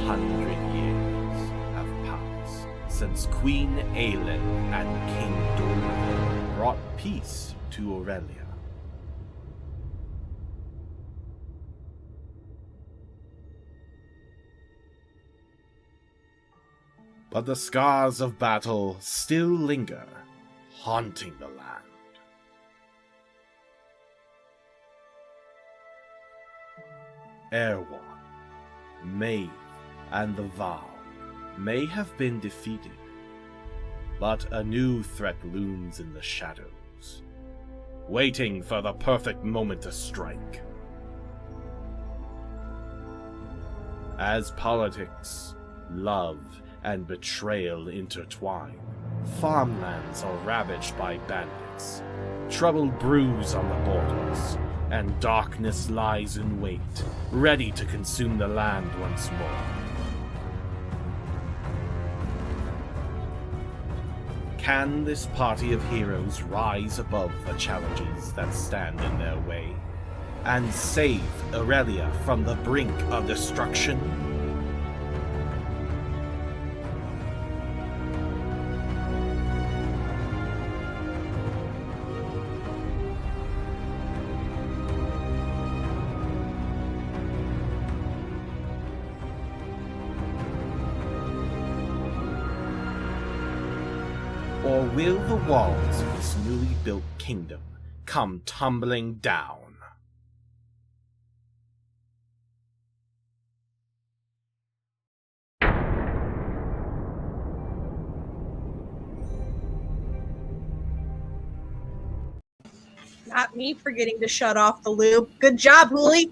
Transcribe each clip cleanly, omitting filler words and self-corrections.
100 years have passed since Queen Aelin and King Dorian brought peace to Aurelia. But the scars of battle still linger, haunting the land. Erewhon, Maeve, and the Vow may have been defeated, but a new threat looms in the shadows, waiting for the perfect moment to strike. As politics, love, and betrayal intertwine, farmlands are ravaged by bandits, trouble brews on the borders, and darkness lies in wait, ready to consume the land once more. Can this party of heroes rise above the challenges that stand in their way, and save Aurelia from the brink of destruction? Or will the walls of this newly built kingdom come tumbling down? Not me forgetting to shut off the loop. Good job, Hoolie.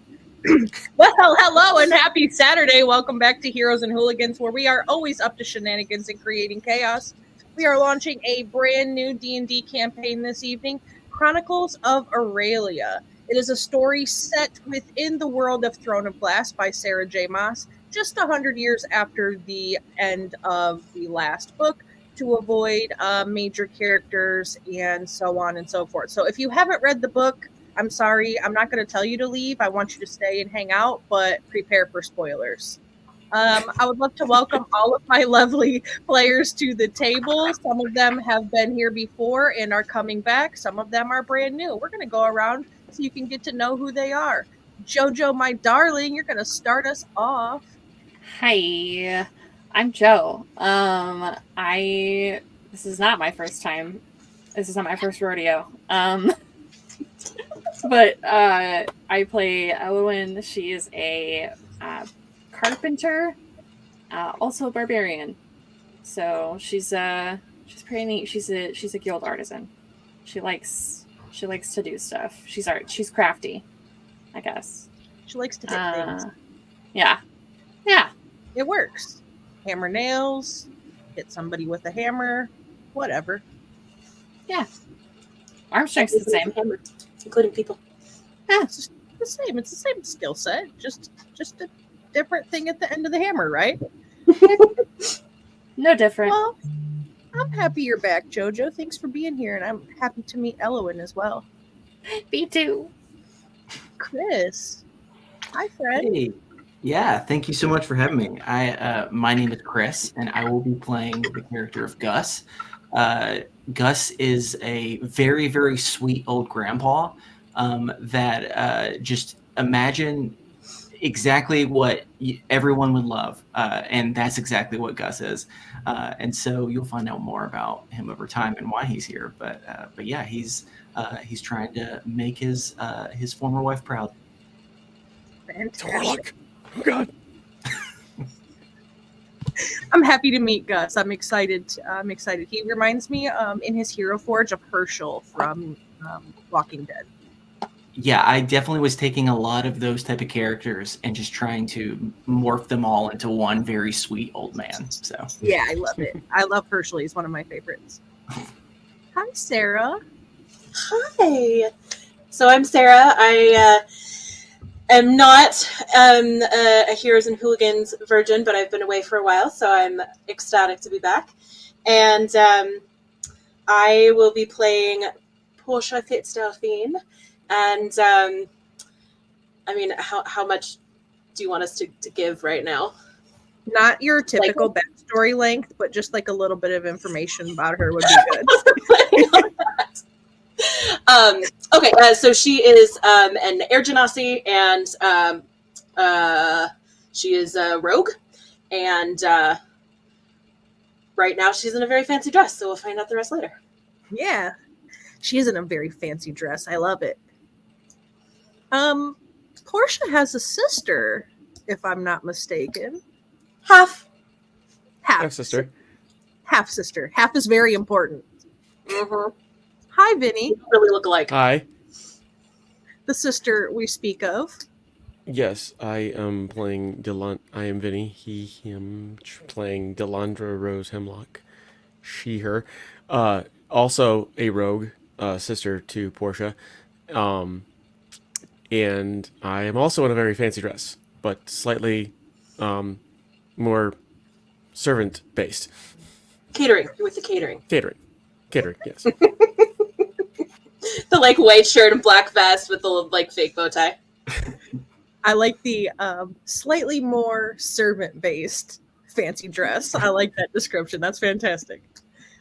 Well, hello and happy Saturday. Welcome back to Heroes and Hooligans, where we are always up to shenanigans and creating chaos. We are launching a brand new D&D campaign this evening, Chronicles of Aurelia. It is a story set within the world of Throne of Glass by Sarah J. Maas, just 100 years after the end of the last book, to avoid major characters and so on and so forth. So if you haven't read the book, I'm sorry, I'm not going to tell you to leave. I want you to stay and hang out, but prepare for spoilers. I would love to welcome all of my lovely players to the table. Some of them have been here before and are coming back. Some of them are brand new. We're going to go around so you can get to know who they are. Jojo, my darling, you're going to start us off. Hi, I'm Joe. This is not my first time. This is not my first rodeo. But I play Elowen. She is a carpenter, also a barbarian. So she's pretty neat. She's a guild artisan. She likes to do stuff. She's crafty, I guess. She likes to hit things. Yeah. It works. Hammer nails, hit somebody with a hammer, whatever. Yeah. Arm strength's the same. Hammer, including people. Yeah, it's the same. It's the same skill set. Just a different thing at the end of the hammer, right? No different. Well, I'm happy you're back, Jojo. Thanks for being here, and I'm happy to meet Elowen as well. Me too. Chris. Hi, friend. Hey. Yeah, thank you so much for having me. My name is Chris, and I will be playing the character of Gus. Gus is a very, very sweet old grandpa that just imagine exactly what everyone would love, and that's exactly what Gus is. And so you'll find out more about him over time and why he's here. But yeah, he's trying to make his former wife proud. Fantastic. Oh God. I'm happy to meet Gus. I'm excited. He reminds me in his Hero Forge of Herschel from Walking Dead. Yeah, I definitely was taking a lot of those type of characters and just trying to morph them all into one very sweet old man. So yeah, I love it. I love Herschel. He's one of my favorites. Hi, Sarah. Hi. So I'm Sarah. I am not a Heroes and Hooligans virgin, but I've been away for a while, so I'm ecstatic to be back. And I will be playing Portia Fitzdelphine. And I mean, how much do you want us to give right now? Not your typical backstory length, but just like a little bit of information about her would be good. Okay, so she is an air genasi, and she is a rogue, and right now she's in a very fancy dress, so we'll find out the rest later. Yeah. She is in a very fancy dress. I love it. Portia has a sister, if I'm not mistaken. Half Sister. Half sister. Half is very important. Mm-hmm. Hi, Vinny. Really look alike. Hi. The sister we speak of. Yes, I am playing I am Vinny. Him, playing Delandra Rose Hemlock. She, her. Also a rogue, sister to Portia. And I am also in a very fancy dress, but slightly more servant-based. Catering. You're with the catering. Catering, yes. The like white shirt and black vest with the like fake bow tie. I like the slightly more servant-based fancy dress. I like that description. That's fantastic.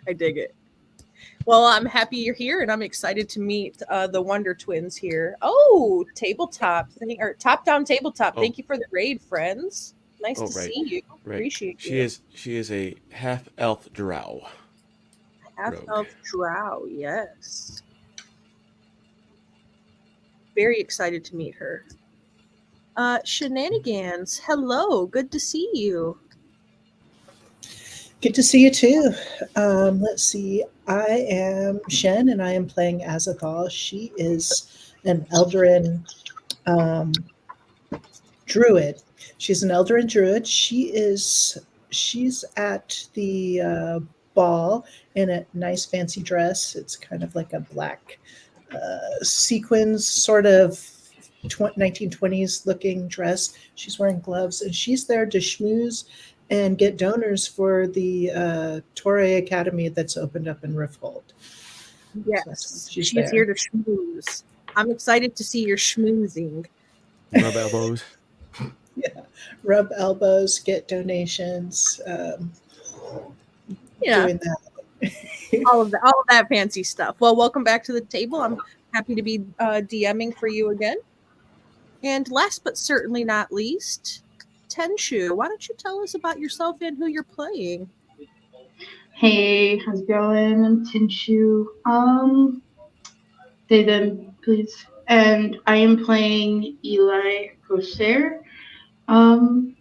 I dig it. Well, I'm happy you're here, and I'm excited to meet the Wonder Twins here. Oh, tabletop, or top-down tabletop. Oh. Thank you for the raid, friends. Nice to Right. see you. Right. Appreciate you. She is a half-elf drow. Half-elf drow, yes. Very excited to meet her. Shenanigans, hello. Good to see you. Good to see you too. Let's see. I am Shen, and I am playing Azathal. She is an Eldarin druid. She's an Eldarin druid. She's at the ball in a nice fancy dress. It's kind of like a black sequins, sort of 1920s looking dress. She's wearing gloves, and she's there to schmooze and get donors for the Torre Academy that's opened up in Rifthold. Yes, So she's there. here to schmooze. I'm excited to see your schmoozing. Rub elbows. Yeah, rub elbows, get donations. Yeah, Doing that. all of that fancy stuff. Well, welcome back to the table. I'm happy to be DMing for you again. And last but certainly not least, Tenshu, why don't you tell us about yourself and who you're playing? Hey, how's it going? I'm Tinshu. They, them, please. And I am playing Eli Corsair. I'm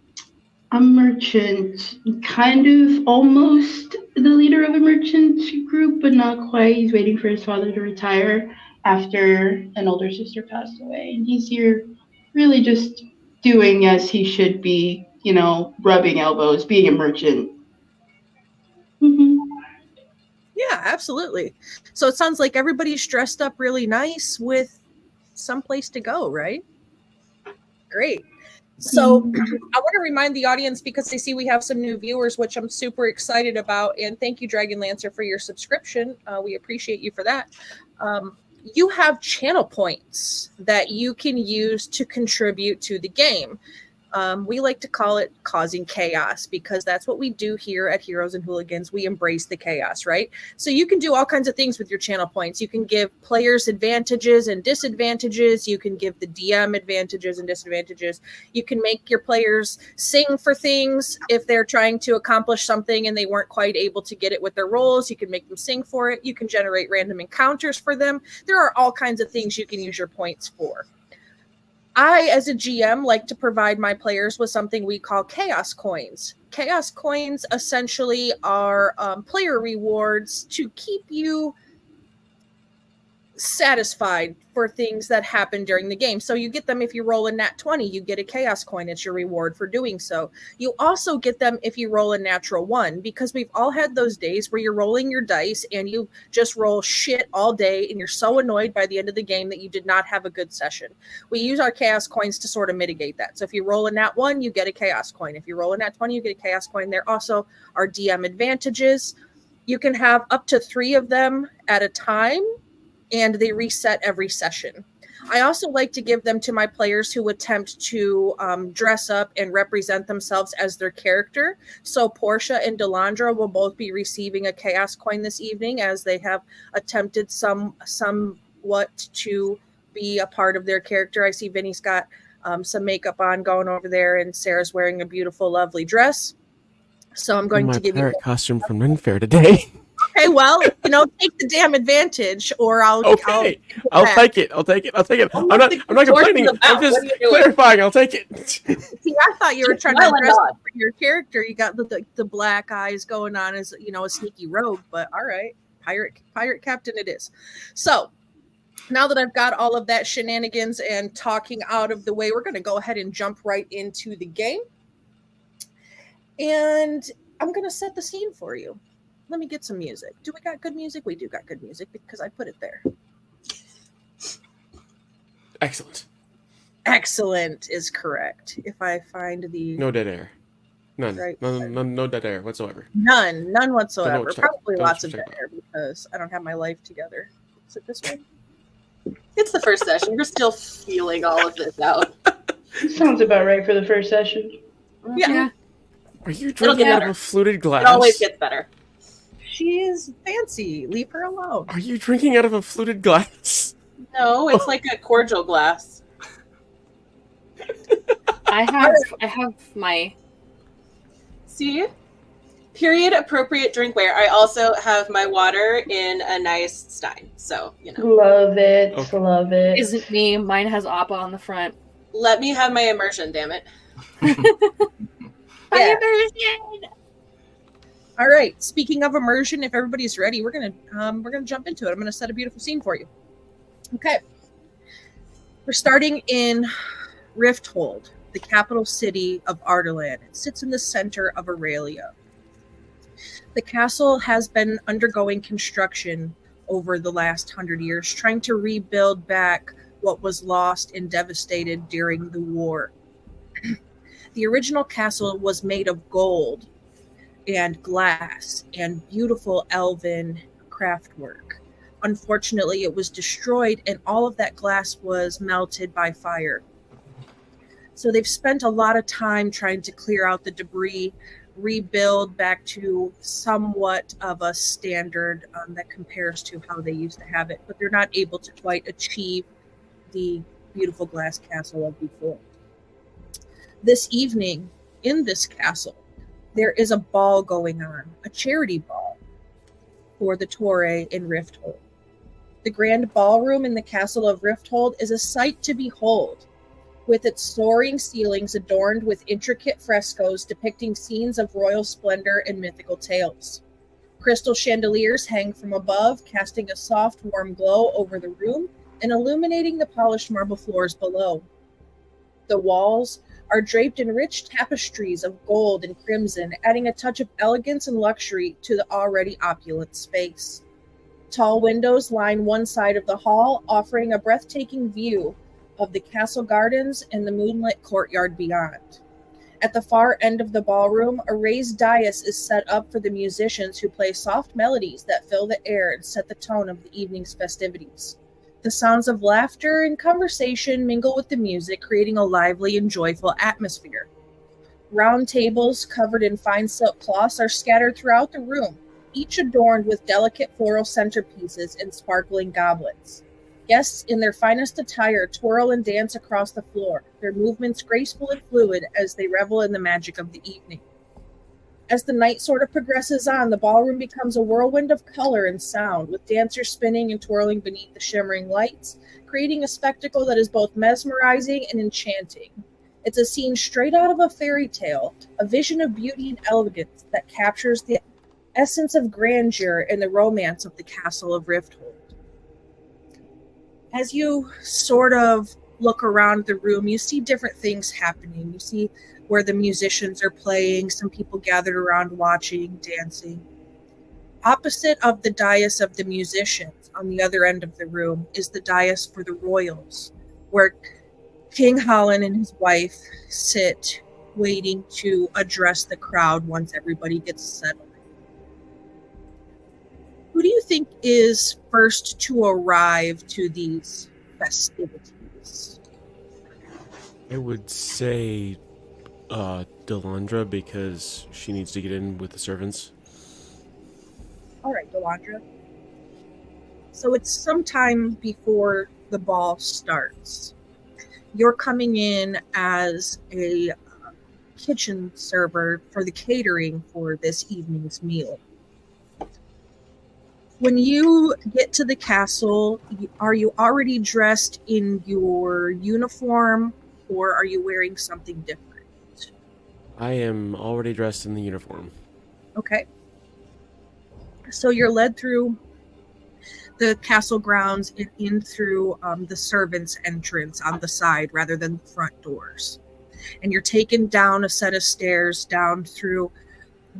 a merchant, kind of almost the leader of a merchant group, but not quite. He's waiting for his father to retire after an older sister passed away. And he's here really just doing as he should be, rubbing elbows, being a merchant. Mm-hmm. Yeah, absolutely. So it sounds like everybody's dressed up really nice with someplace to go, right? Great. So I want to remind the audience, because I see we have some new viewers, which I'm super excited about. And thank you, Dragon Lancer, for your subscription. We appreciate you for that. You have channel points that you can use to contribute to the game. We like to call it causing chaos, because that's what we do here at Heroes and Hooligans. We embrace the chaos, right? So you can do all kinds of things with your channel points. You can give players advantages and disadvantages. You can give the DM advantages and disadvantages. You can make your players sing for things if they're trying to accomplish something and they weren't quite able to get it with their rolls. You can make them sing for it. You can generate random encounters for them. There are all kinds of things you can use your points for. I, as a GM, like to provide my players with something we call chaos coins. Chaos coins essentially are player rewards to keep you satisfied for things that happen during the game. So you get them if you roll a nat 20, you get a chaos coin. It's your reward for doing so. You also get them if you roll a natural 1, because we've all had those days where you're rolling your dice and you just roll shit all day and you're so annoyed by the end of the game that you did not have a good session. We use our chaos coins to sort of mitigate that. So if you roll a nat 1, you get a chaos coin. If you roll a nat 20, you get a chaos coin. There also are DM advantages. You can have up to 3 of them at a time, and they reset every session. I also like to give them to my players who attempt to dress up and represent themselves as their character. So Portia and Delandra will both be receiving a chaos coin this evening, as they have attempted somewhat to be a part of their character. I see Vinny's got some makeup on going over there, and Sarah's wearing a beautiful, lovely dress. So I'm going my to give parrot you costume from Renfair today. Okay, well, take the damn advantage, or I'll I'll take it. I'm not complaining. I'm just clarifying. I'll take it. See, I thought you were trying to dress up for your character. You got the black eyes going on as a sneaky rogue, but all right, pirate captain it is. So now that I've got all of that shenanigans and talking out of the way, we're going to go ahead and jump right into the game, and I'm going to set the scene for you. Let me get some music. Do we got good music? We do got good music because I put it there. Excellent. Excellent is correct. If I find the... No dead air. None. Right. No dead air whatsoever. None whatsoever. Probably lots of dead air because I don't have my life together. Is it this way? It's the first session. We're still feeling all of this out. Sounds about right for the first session. Yeah. Are you drinking out of a fluted glass? It always gets better. She is fancy. Leave her alone. Are you drinking out of a fluted glass? No, it's like a cordial glass. I have my... See? Period appropriate drinkware. I also have my water in a nice stein. So, Love it. Okay. Love it. Isn't me. Mine has Appa on the front. Let me have my immersion, damn it. Yeah. All right. Speaking of immersion, if everybody's ready, we're gonna jump into it. I'm gonna set a beautiful scene for you. Okay. We're starting in Rifthold, the capital city of Ardalan. It sits in the center of Aurelia. The castle has been undergoing construction over the last 100 years, trying to rebuild back what was lost and devastated during the war. The original castle was made of gold and glass and beautiful elven craftwork. Unfortunately, it was destroyed and all of that glass was melted by fire. So they've spent a lot of time trying to clear out the debris, rebuild back to somewhat of a standard that compares to how they used to have it, but they're not able to quite achieve the beautiful glass castle of before. This evening, in this castle, there is a ball going on, a charity ball for the Torre in Rifthold. The grand ballroom in the castle of Rifthold is a sight to behold, with its soaring ceilings adorned with intricate frescoes depicting scenes of royal splendor and mythical tales. Crystal chandeliers hang from above, casting a soft, warm glow over the room and illuminating the polished marble floors below. The walls are draped in rich tapestries of gold and crimson, adding a touch of elegance and luxury to the already opulent space. Tall windows line one side of the hall, offering a breathtaking view of the castle gardens and the moonlit courtyard beyond. At the far end of the ballroom, a raised dais is set up for the musicians who play soft melodies that fill the air and set the tone of the evening's festivities. The sounds of laughter and conversation mingle with the music, creating a lively and joyful atmosphere. Round tables covered in fine silk cloths are scattered throughout the room, each adorned with delicate floral centerpieces and sparkling goblets. Guests in their finest attire twirl and dance across the floor, their movements graceful and fluid as they revel in the magic of the evening. As the night sort of progresses on, the ballroom becomes a whirlwind of color and sound, with dancers spinning and twirling beneath the shimmering lights, creating a spectacle that is both mesmerizing and enchanting. It's a scene straight out of a fairy tale, a vision of beauty and elegance that captures the essence of grandeur and the romance of the castle of Rifthold. As you sort of look around the room, you see different things happening. You see where the musicians are playing, some people gathered around watching, dancing. Opposite of the dais of the musicians, on the other end of the room, is the dais for the royals, where King Holland and his wife sit waiting to address the crowd once everybody gets settled. Who do you think is first to arrive to these festivities? drinks? I would say Delandra, because she needs to get in with the servants. All right, Delandra. So it's sometime before the ball starts. You're coming in as a kitchen server for the catering for this evening's meal. When you get to the castle, are you already dressed in your uniform, or are you wearing something different? I am already dressed in the uniform. Okay. So you're led through the castle grounds and in through the servants' entrance on the side rather than the front doors. And you're taken down a set of stairs down through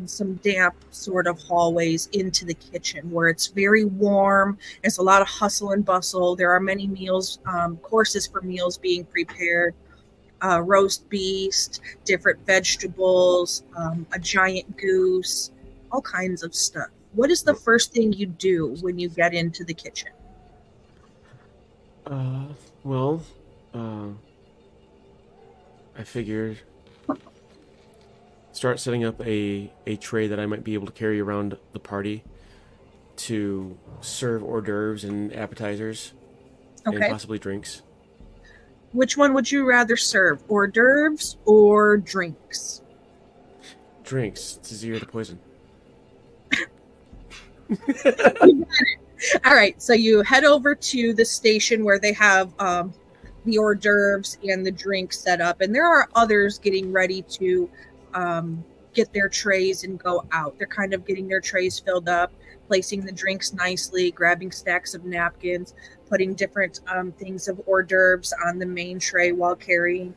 some damp sort of hallways into the kitchen, where it's very warm. There's a lot of hustle and bustle. There are many meals, courses for meals being prepared. Roast beast, different vegetables, a giant goose, all kinds of stuff. What is the first thing you do when you get into the kitchen? Well, I figured start setting up a tray that I might be able to carry around the party to serve hors d'oeuvres and appetizers and possibly drinks. Which one would you rather serve, hors d'oeuvres or drinks? Drinks. It's easier to poison. All right, so you head over to the station where they have the hors d'oeuvres and the drinks set up, and there are others getting ready to get their trays and go out. They're kind of getting their trays filled up, placing the drinks nicely, grabbing stacks of napkins, putting different things of hors d'oeuvres on the main tray while carrying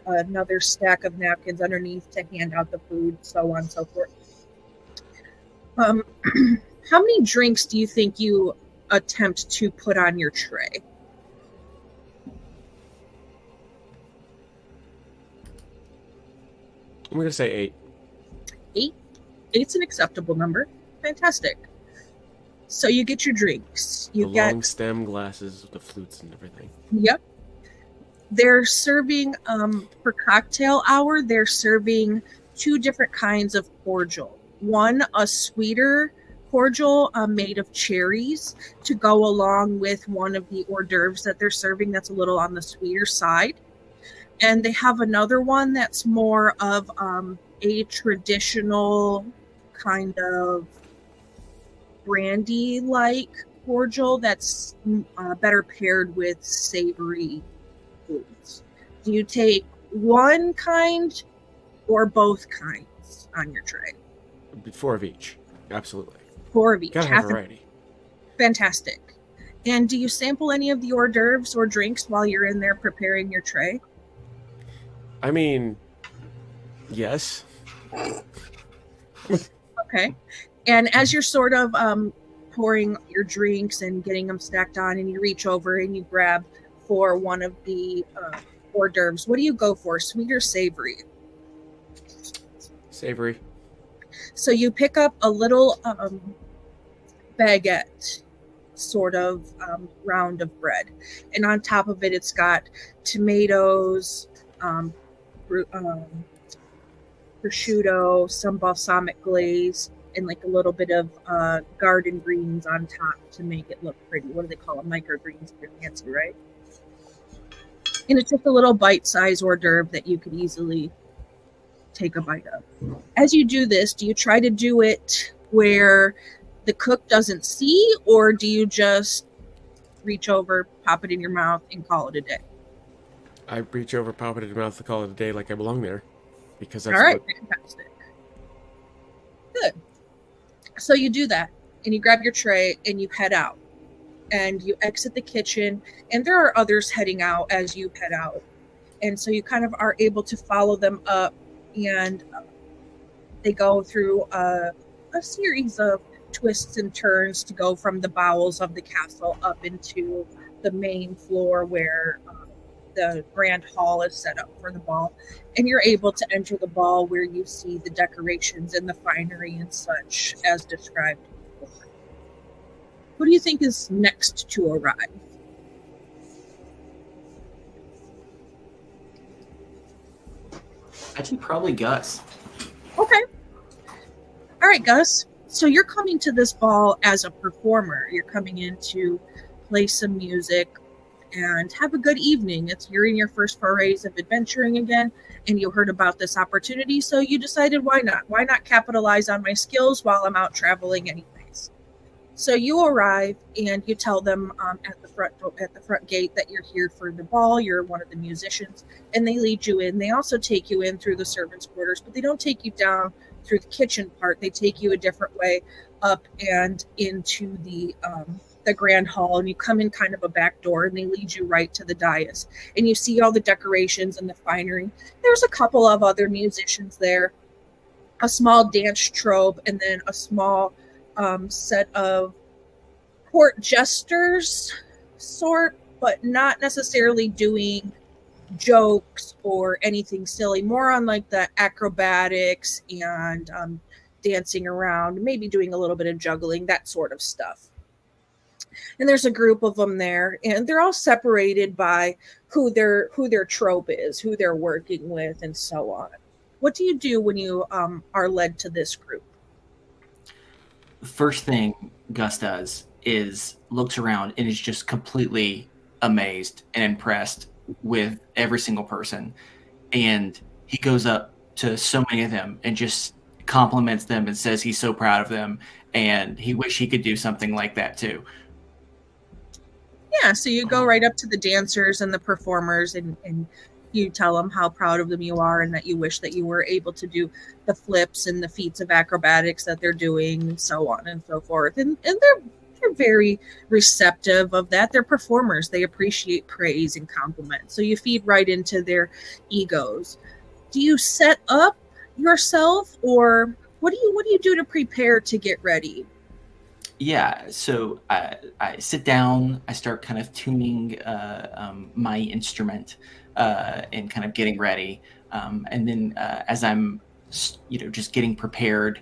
another stack of napkins underneath to hand out the food, so on and so forth. How many drinks do you think you attempt to put on your tray? I'm going to say 8. 8? 8's an acceptable number. Fantastic. So you get your drinks. You get long stem glasses with the flutes and everything. Yep. They're serving, for cocktail hour, they're serving 2 different kinds of cordial. One, a sweeter cordial made of cherries to go along with one of the hors d'oeuvres that they're serving that's a little on the sweeter side. And they have another one that's more of a traditional kind of brandy-like cordial that's better paired with savory foods. Do you take one kind or both kinds on your tray? 4 of each. Absolutely. 4 of each. Gotta have variety. Fantastic. And do you sample any of the hors d'oeuvres or drinks while you're in there preparing your tray? I mean, yes. Okay. And as you're sort of pouring your drinks and getting them stacked on, and you reach over and you grab for one of the hors d'oeuvres, what do you go for, sweet or savory? Savory. So you pick up a little baguette sort of round of bread, and on top of it, it's got tomatoes, prosciutto, some balsamic glaze, and like a little bit of garden greens on top to make it look pretty. What do they call them? Microgreens. They're fancy, right? And it's just a little bite-sized hors d'oeuvre that you could easily take a bite of. As you do this, do you try to do it where the cook doesn't see, or do you just reach over, pop it in your mouth, and call it a day? I reach over, pop it in your mouth, and call it a day like I belong there. Because that's all right, fantastic. Good. So you do that, and you grab your tray, and you head out. And you exit the kitchen, and there are others heading out as you head out. And so you kind of are able to follow them up, and they go through a series of twists and turns to go from the bowels of the castle up into the main floor where the grand hall is set up for the ball. And you're able to enter the ball where you see the decorations and the finery and such as described before. Who do you think is next to arrive? Actually, probably Gus. Okay. All right, Gus. So you're coming to this ball as a performer. You're coming in to play some music and have a good evening. You're in your first forays of adventuring again, and you heard about this opportunity, so you decided, why not? Why not capitalize on my skills while I'm out traveling anyways? So you arrive and you tell them at the front gate that you're here for the ball. You're one of the musicians, and they lead you in. They also take you in through the servants' quarters, but they don't take you down through the kitchen part. They take you a different way up and into the grand hall, and you come in kind of a back door, and they lead you right to the dais, and you see all the decorations and the finery. There's a couple of other musicians there, a small dance troupe, and then a small set of court jesters but not necessarily doing jokes or anything silly, more on like the acrobatics and dancing around, maybe doing a little bit of juggling, that sort of stuff. And there's a group of them there, and they're all separated by who their trope is, who they're working with, and so on. What do you do when you are led to this group? First thing Gus does is looks around and is just completely amazed and impressed with every single person. And he goes up to so many of them and just compliments them and says he's so proud of them and he wish he could do something like that too. Yeah, so you go right up to the dancers and the performers, and you tell them how proud of them you are and that you wish that you were able to do the flips and the feats of acrobatics that they're doing, and so on and so forth. And they're very receptive of that. They're performers. They appreciate praise and compliments. So you feed right into their egos. Do you set up yourself, or what do you do to prepare to get ready? Yeah, so I sit down, I start kind of tuning my instrument and kind of getting ready. And then as I'm, just getting prepared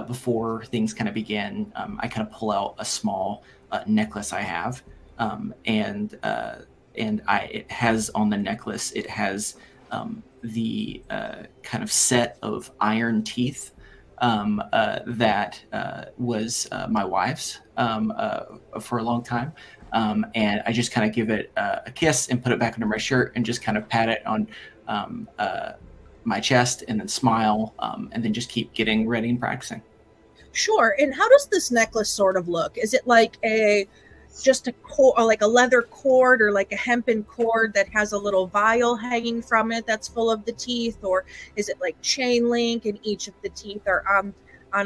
before things kind of begin, I kind of pull out a small necklace I have. And it has on the necklace, it has the kind of set of iron teeth that was my wife's for a long time. And I just kind of give it a kiss and put it back under my shirt and just kind of pat it on my chest and then smile and then just keep getting ready and practicing. Sure. And how does this necklace sort of look? Is it like just a cord, or like a leather cord, or like a hempen cord that has a little vial hanging from it that's full of the teeth, or is it like chain link and each of the teeth are on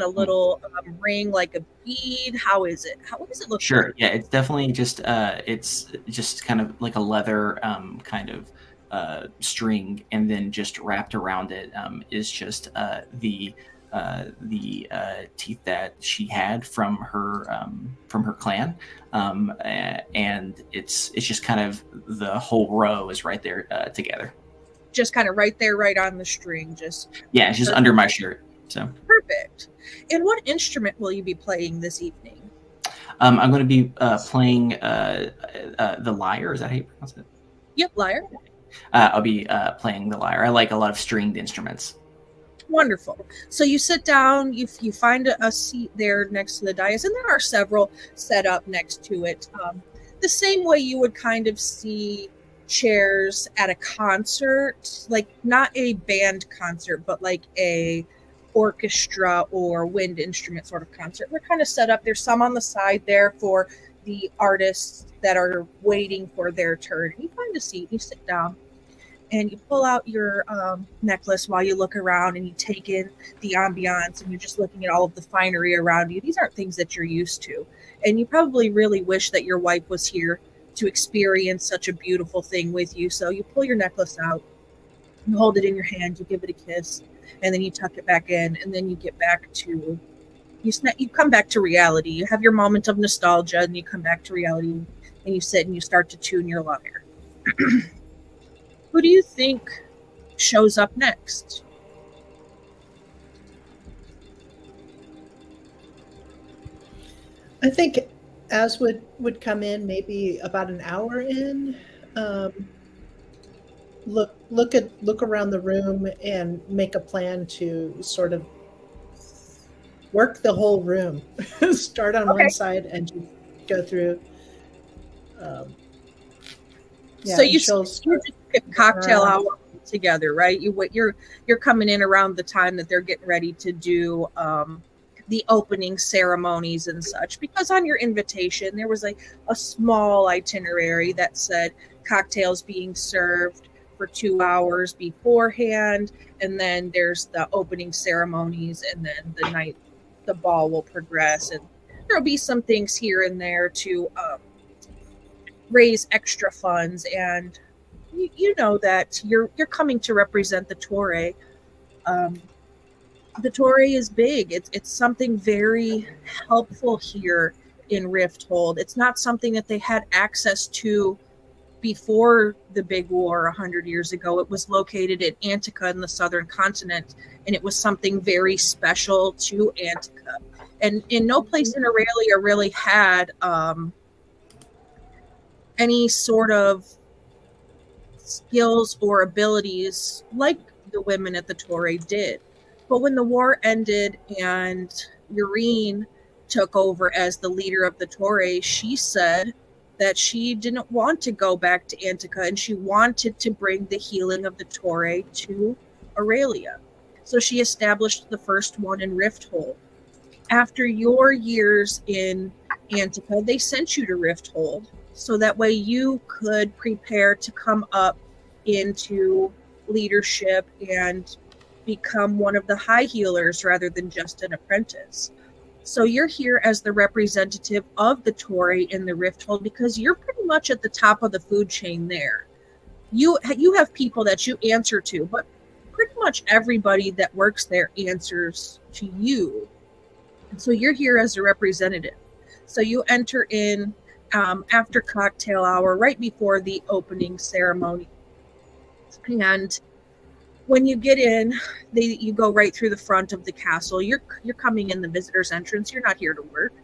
a little ring like a bead? How is it? What does it look Sure. like? Yeah, it's definitely just it's just kind of like a leather kind of string, and then just wrapped around it is just the teeth that she had from her clan, and it's just kind of the whole row is right there together. Just kind of right there, right on the string. It's just under my shirt. So perfect. And what instrument will you be playing this evening? I'm going to be playing the lyre. Is that how you pronounce it? Yep, lyre. I'll be playing the lyre. I like a lot of stringed instruments. Wonderful. So you sit down, you find a seat there next to the dais, and there are several set up next to it. The same way you would kind of see chairs at a concert, like not a band concert, but like a orchestra or wind instrument sort of concert. They're kind of set up. There's some on the side there for the artists that are waiting for their turn. You find a seat, you sit down, and you pull out your necklace while you look around and you take in the ambiance, and you're just looking at all of the finery around you. These aren't things that you're used to. And you probably really wish that your wife was here to experience such a beautiful thing with you. So you pull your necklace out, you hold it in your hand, you give it a kiss, and then you tuck it back in, and then you get back to, you come back to reality. You have your moment of nostalgia, and you come back to reality, and you sit and you start to tune your lyre. Who do you think shows up next? I think as would come in maybe about an hour in. look around the room and make a plan to sort of work the whole room. Start on Okay. one side and just go through. So you she'll just get cocktail hour together, right? You're coming in around the time that they're getting ready to do the opening ceremonies and such, because on your invitation there was a small itinerary that said cocktails being served for 2 hours beforehand, and then there's the opening ceremonies, and then the ball will progress, and there'll be some things here and there to raise extra funds. And you know that you're coming to represent the Torre. The Torre is big. It's something very helpful here in Rifthold. It's not something that they had access to before the big war 100 years ago. It was located in Antica in the southern continent, and it was something very special to Antica. And in no place in Aurelia really had any sort of skills or abilities like the women at the Torre did. But when the war ended and Urine took over as the leader of the Torre, she said that she didn't want to go back to Antica, and she wanted to bring the healing of the Torre to Aurelia. So she established the first one in Rifthold. After your years in Antica, they sent you to Rifthold, so that way you could prepare to come up into leadership and become one of the high healers rather than just an apprentice. So you're here as the representative of the Torre in the Rifthold, because you're pretty much at the top of the food chain there. You have people that you answer to, but pretty much everybody that works there answers to you. And so you're here as a representative. So you enter in after cocktail hour, right before the opening ceremony. And when you get in, you go right through the front of the castle. You're coming in the visitor's entrance. You're not here to work.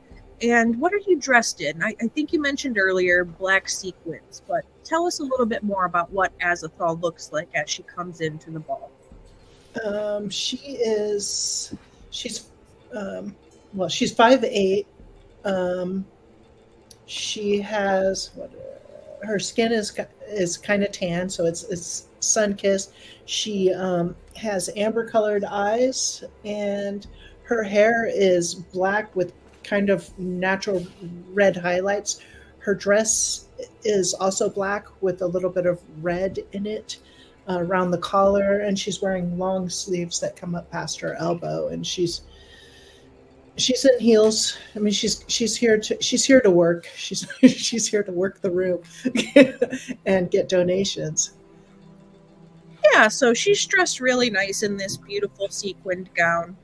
And what are you dressed in? I think you mentioned earlier black sequins, but tell us a little bit more about what Azathoth looks like as she comes into the ball. She's 5'8". She has her skin is kind of tan, so it's sun-kissed. She has amber-colored eyes, and her hair is black with kind of natural red highlights. Her dress is also black with a little bit of red in it around the collar, and she's wearing long sleeves that come up past her elbow, and she's in heels. I mean, she's here to work. She's here to work the room and get donations. Yeah, so she's dressed really nice in this beautiful sequined gown.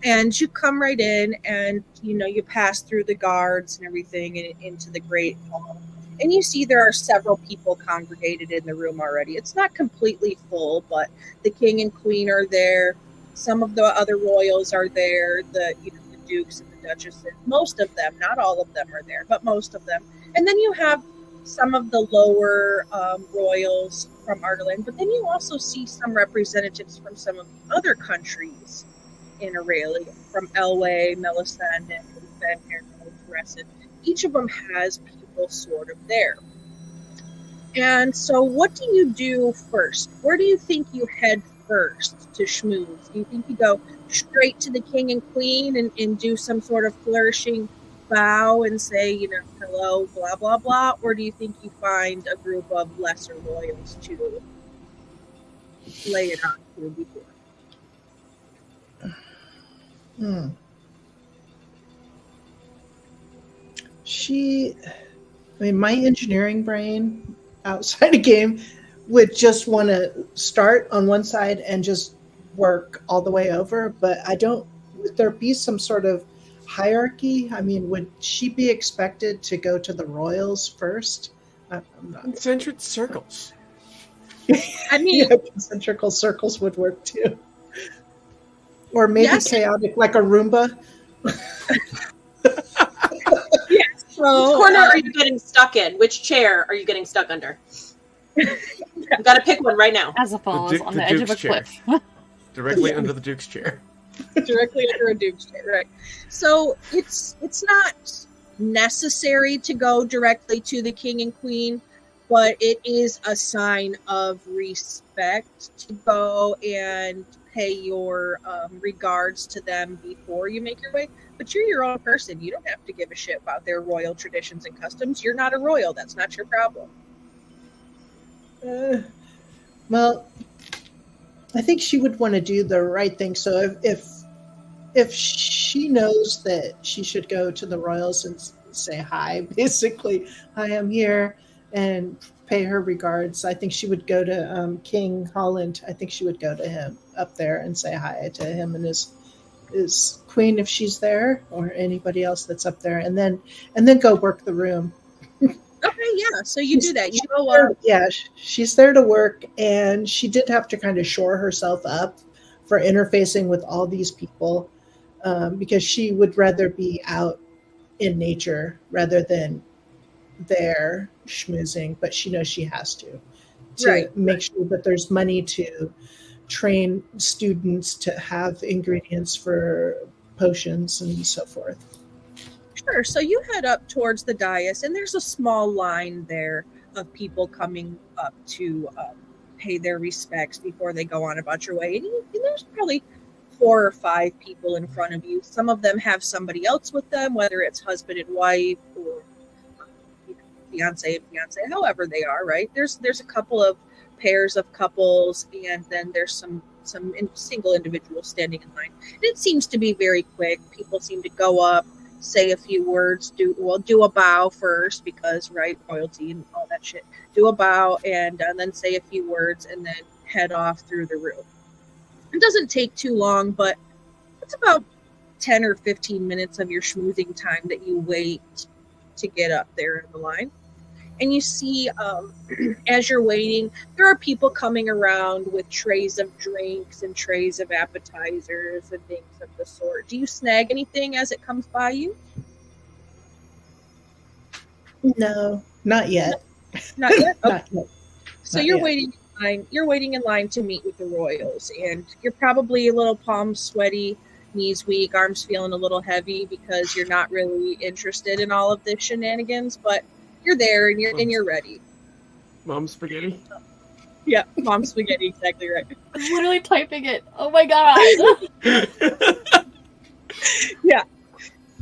And you come right in, and you pass through the guards and everything and into the great hall. And you see there are several people congregated in the room already. It's not completely full, but the king and queen are there. Some of the other royals are there. The dukes and the duchesses. Most of them, not all of them are there, but most of them. And then you have some of the lower royals from Ardalan, but then you also see some representatives from some of the other countries in Aurelia, from Elway, Melisande, Ben Harold, Dresden. Each of them has people sort of there. And so what do you do first? Where do you think you head first to schmooze? Do you think you go straight to the king and queen and do some sort of flourishing bow and say, hello, blah, blah, blah? Or do you think you find a group of lesser royals to lay it on to before? My engineering brain outside a game would just want to start on one side and just work all the way over, but would there be some sort of hierarchy? I mean, would she be expected to go to the royals first? I'm not. Concentric circles. I mean, concentrical circles would work too. Or maybe chaotic, like a Roomba. Yes. Which corner are you getting stuck in? Which chair are you getting stuck under? I've got to pick one right now. As a falls on the edge of a Duke's chair. cliff. Directly under the Duke's chair. Directly under a Duke's chair, right? So it's not necessary to go directly to the king and queen, but it is a sign of respect to go and pay your regards to them before you make your way. But you're your own person. You don't have to give a shit about their royal traditions and customs. You're not a royal. That's not your problem. Well, I think she would want to do the right thing. So if she knows that she should go to the royals and say hi, basically, hi, I'm here, and pay her regards, I think she would go to King Holland. I think she would go to him up there and say hi to him and his queen if she's there, or anybody else that's up there, and then go work the room. Okay, yeah. So you do that. You go up. Yeah, she's there to work, and she did have to kind of shore herself up for interfacing with all these people, because she would rather be out in nature rather than there schmoozing. But she knows she has to make sure that there's money to train students to have ingredients for potions and so forth. Sure. So you head up towards the dais, and there's a small line there of people coming up to pay their respects before they go on about your way. And there's probably 4 or 5 people in front of you. Some of them have somebody else with them, whether it's husband and wife or fiance and fiance, however they are, right? There's a couple of pairs of couples, and then there's some single individuals standing in line. And it seems to be very quick. People seem to go up, say a few words, do a bow first, because right, royalty and all that shit. Do a bow and then say a few words, and then head off through the room. It doesn't take too long, but it's about 10 or 15 minutes of your schmoozing time that you wait to get up there in the line. And you see, as you're waiting, there are people coming around with trays of drinks and trays of appetizers and things of the sort. Do you snag anything as it comes by you? No, not yet. Not yet? Okay. Not yet. So Not you're yet. waiting in line. You're waiting in line to meet with the royals, and you're probably a little palms sweaty, knees weak, arms feeling a little heavy because you're not really interested in all of this shenanigans, but you're there and you're ready. Mom spaghetti. Yeah, mom spaghetti, exactly right. I'm literally typing it. Oh my god. Yeah.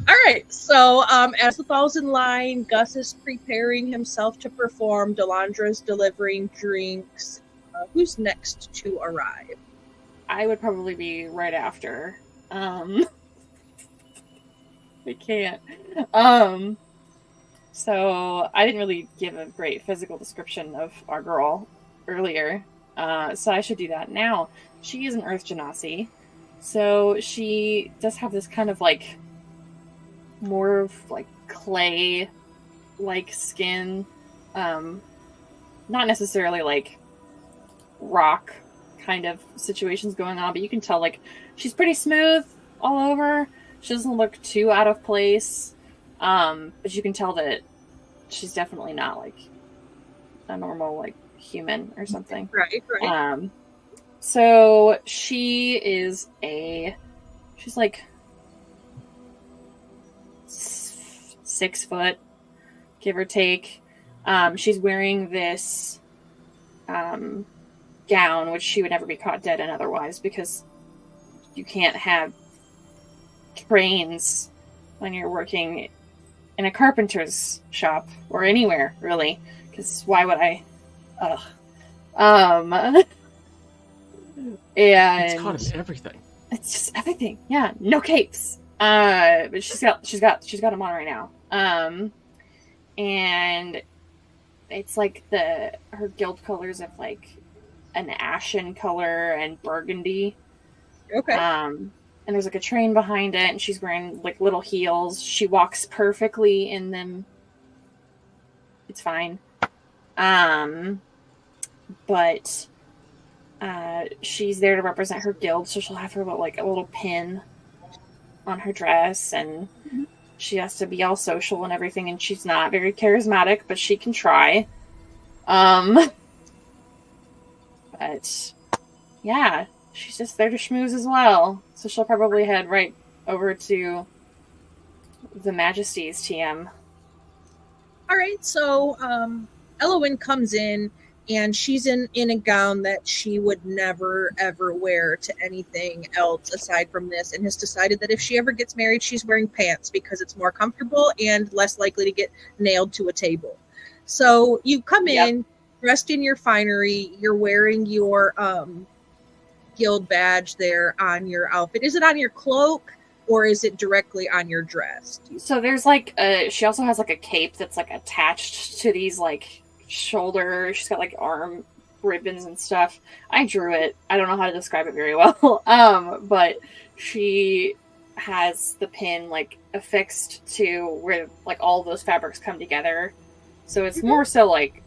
All right. So as the fall's in line, Gus is preparing himself to perform. Delandra's delivering drinks. Who's next to arrive? I would probably be right after. I can't. So I didn't really give a great physical description of our girl earlier. So I should do that now. She is an Earth Genasi. So she does have this kind of like more of like clay like skin. Not necessarily like rock kind of situations going on, but you can tell like she's pretty smooth all over. She doesn't look too out of place. But you can tell that she's definitely not like a normal like human or something. Right. So she's like 6 foot, give or take. She's wearing this gown, which she would never be caught dead in otherwise, because you can't have trains when you're working in a carpenter's shop or anywhere really, because why would I? And It's caught in everything. it's just everything. Yeah, no capes. But she's got them on right now. And it's like her guild colors of like an ashen color and burgundy. Okay. And there's like a train behind it, and she's wearing like little heels. She walks perfectly in them. It's fine. But she's there to represent her guild, so she'll have her like a little pin on her dress, and she has to be all social and everything, and she's not very charismatic, but she can try. But yeah, she's just there to schmooze as well. So she'll probably head right over to the Majesty's TM. All right, so Elowen comes in, and she's in a gown that she would never, ever wear to anything else aside from this, and has decided that if she ever gets married, she's wearing pants because it's more comfortable and less likely to get nailed to a table. So you come in, dressed in your finery, you're wearing your guild badge there on your outfit. Is it on your cloak? Or is it directly on your dress? So there's she also has a cape that's attached to these shoulders. She's got arm ribbons and stuff. I drew it. I don't know how to describe it very well. But she has the pin affixed to where all those fabrics come together. So it's more so like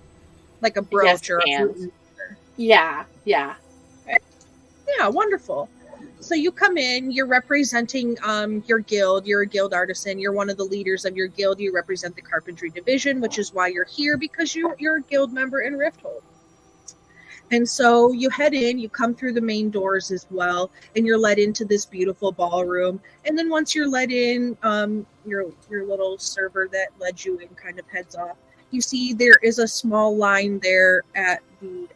a brooch or a Yeah. Yeah, wonderful. So you come in, you're representing your guild. You're a guild artisan. You're one of the leaders of your guild. You represent the carpentry division, which is why you're here, because you're a guild member in Rifthold. And so you head in, you come through the main doors as well, and you're led into this beautiful ballroom. And then once you're led in, your little server that led you in kind of heads off. You see there is a small line there at the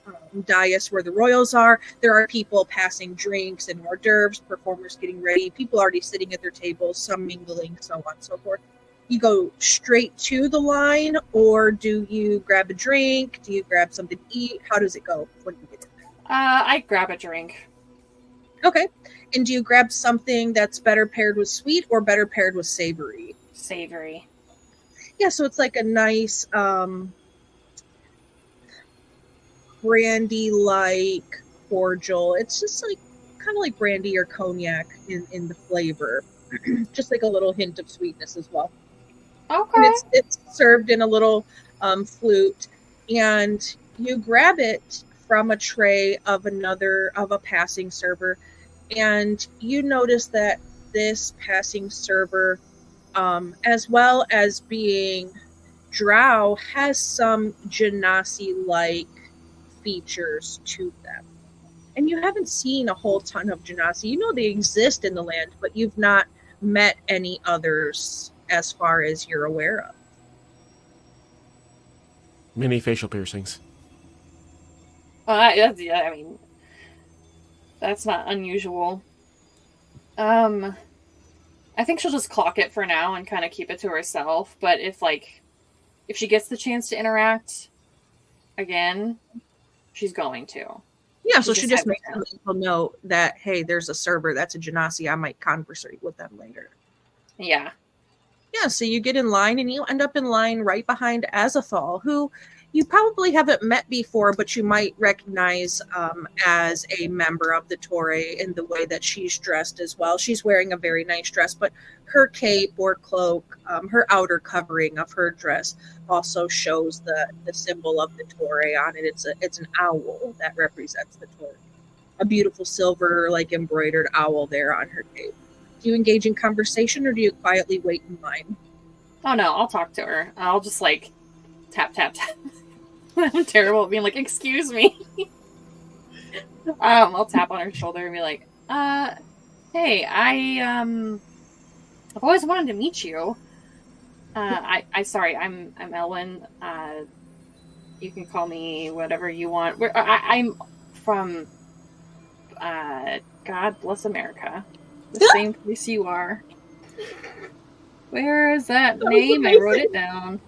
dais where the royals are. There are people passing drinks and hors d'oeuvres, performers getting ready, people already sitting at their tables, some mingling, so on and so forth. You go straight to the line, or do you grab a drink? Do you grab something to eat? How does it go when you get in there? I grab a drink. Okay. And do you grab something that's better paired with sweet or better paired with savory? Savory. Yeah, so it's a nice brandy-like cordial. It's just kind of like brandy or cognac in the flavor. Just a little hint of sweetness as well. Okay. And it's served in a little flute, and you grab it from a tray of a passing server, and you notice that this passing server, as well as being drow, has some genasi-like features to them. And you haven't seen a whole ton of genasi. You know they exist in the land, but you've not met any others as far as you're aware of. Many facial piercings. I mean, that's not unusual. I think she'll just clock it for now and kind of keep it to herself. But if she gets the chance to interact again, she's going to. Yeah, so she just makes a mental note that, hey, there's a server that's a genasi. I might conversate with them later. Yeah. Yeah, so you get in line, and you end up in line right behind Azathal, who you probably haven't met before, but you might recognize as a member of the Torre in the way that she's dressed as well. She's wearing a very nice dress, but her cape or cloak, her outer covering of her dress also shows the symbol of the Torre on it. It's an owl that represents the Torre. A beautiful silver, embroidered owl there on her cape. Do you engage in conversation, or do you quietly wait in line? Oh no, I'll talk to her. I'll just tap, tap, tap. I'm terrible at being excuse me. I'll tap on her shoulder and be hey, I've always wanted to meet you. Sorry, I'm Elwyn. You can call me whatever you want. I'm from, God bless America. The same place you are. Where is that name? I wrote it down.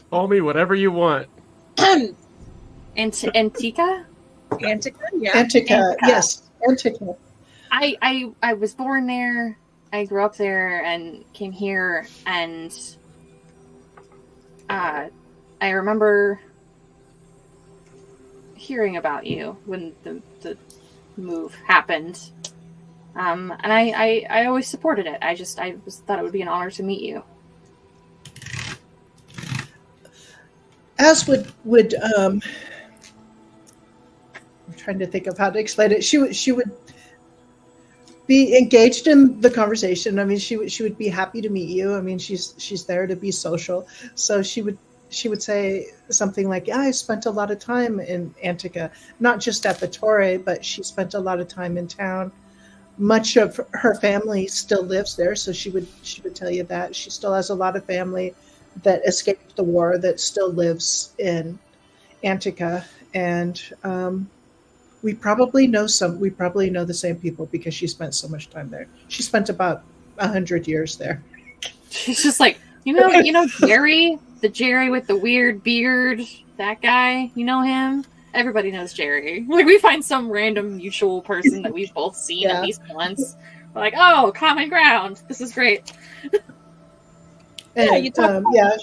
Call me whatever you want. Antica? Antica, yeah. Antica, yes. Antica. I was born there. I grew up there and came here, and I remember hearing about you when the move happened. And I always supported it. I thought it would be an honor to meet you. As would I'm trying to think of how to explain it. She would be engaged in the conversation. I mean, she would be happy to meet you. I mean, she's there to be social, so she would she would say something like, yeah, I spent a lot of time in Antica, not just at the Torre, but she spent a lot of time in town. Much of her family still lives there, so she would tell you that she still has a lot of family that escaped the war that still lives in Antica, and we probably know the same people because she spent so much time there. She spent about 100 years there. She's just like, you know Jerry, the Jerry with the weird beard, that guy, you know him? Everybody knows Jerry. Like, we find some random mutual person that we've both seen at least once. We're like, oh, common ground. This is great. And, you talk about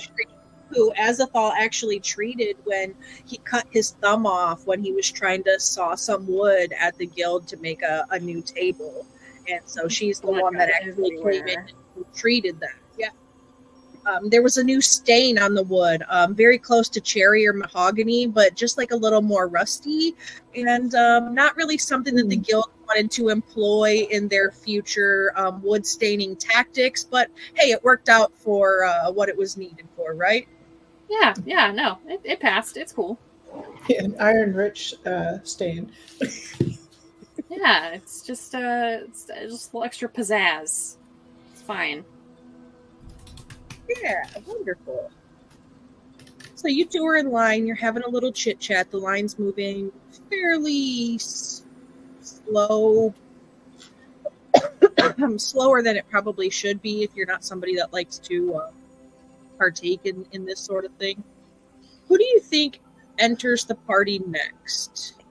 who Azathoth actually treated when he cut his thumb off when he was trying to saw some wood at the guild to make a new table. And so she's the one that actually came in and treated that. Yeah. There was a new stain on the wood, very close to cherry or mahogany, but just like a little more rusty, and not really something that the guild wanted to employ in their future wood staining tactics. But hey, it worked out for what it was needed for, right? Yeah, no, it passed. It's cool. An iron-rich stain. Yeah, it's just a little extra pizzazz. It's fine. Yeah, wonderful. So you two are in line. You're having a little chit chat. The line's moving fairly slow, slower than it probably should be if you're not somebody that likes to partake in this sort of thing. Who do you think enters the party next?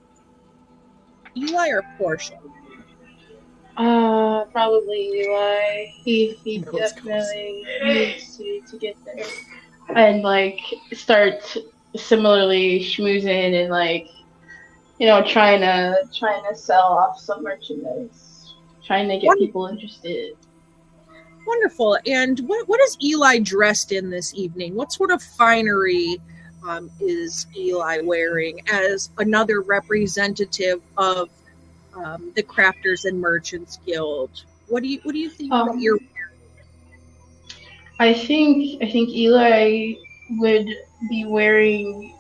Eli or Portia? Probably Eli. He definitely needs to get there and like start similarly schmoozing and like, you know, trying to sell off some merchandise, trying to get people interested. Wonderful. And what is Eli dressed in this evening? What sort of finery is Eli wearing as another representative of the Crafters and Merchants Guild? What do you think that you're wearing? I think Eli would be wearing.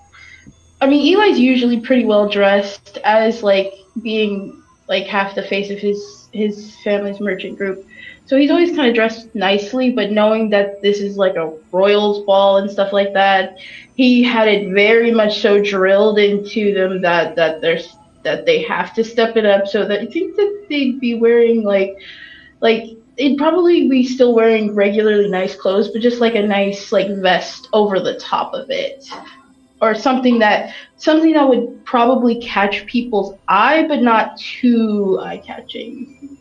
I mean, Eli's usually pretty well dressed, as like being like half the face of his family's merchant group. So he's always kind of dressed nicely, but knowing that this is like a royals ball and stuff like that, he had it very much so drilled into them that they have to step it up. So that I think that they'd be wearing like they'd probably be still wearing regularly nice clothes, but just like a nice like vest over the top of it, or something that would probably catch people's eye, but not too eye-catching.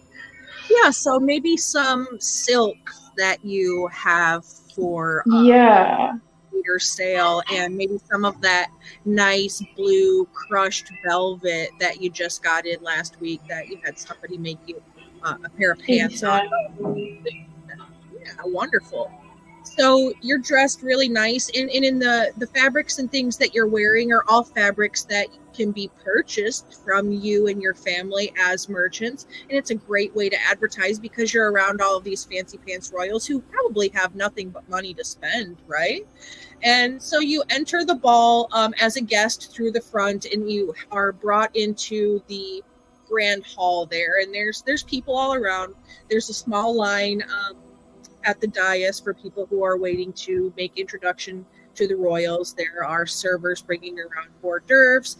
Yeah, so maybe some silk that you have for your sale, and maybe some of that nice blue crushed velvet that you just got in last week that you had somebody make you a pair of pants on. Yeah, wonderful. So you're dressed really nice, and in the fabrics and things that you're wearing are all fabrics that can be purchased from you and your family as merchants, and it's a great way to advertise because you're around all of these fancy pants royals who probably have nothing but money to spend, right? And so you enter the ball as a guest through the front, and you are brought into the grand hall there, and there's people all around. There's a small line at the dais for people who are waiting to make introduction to the royals. There are servers bringing around hors d'oeuvres.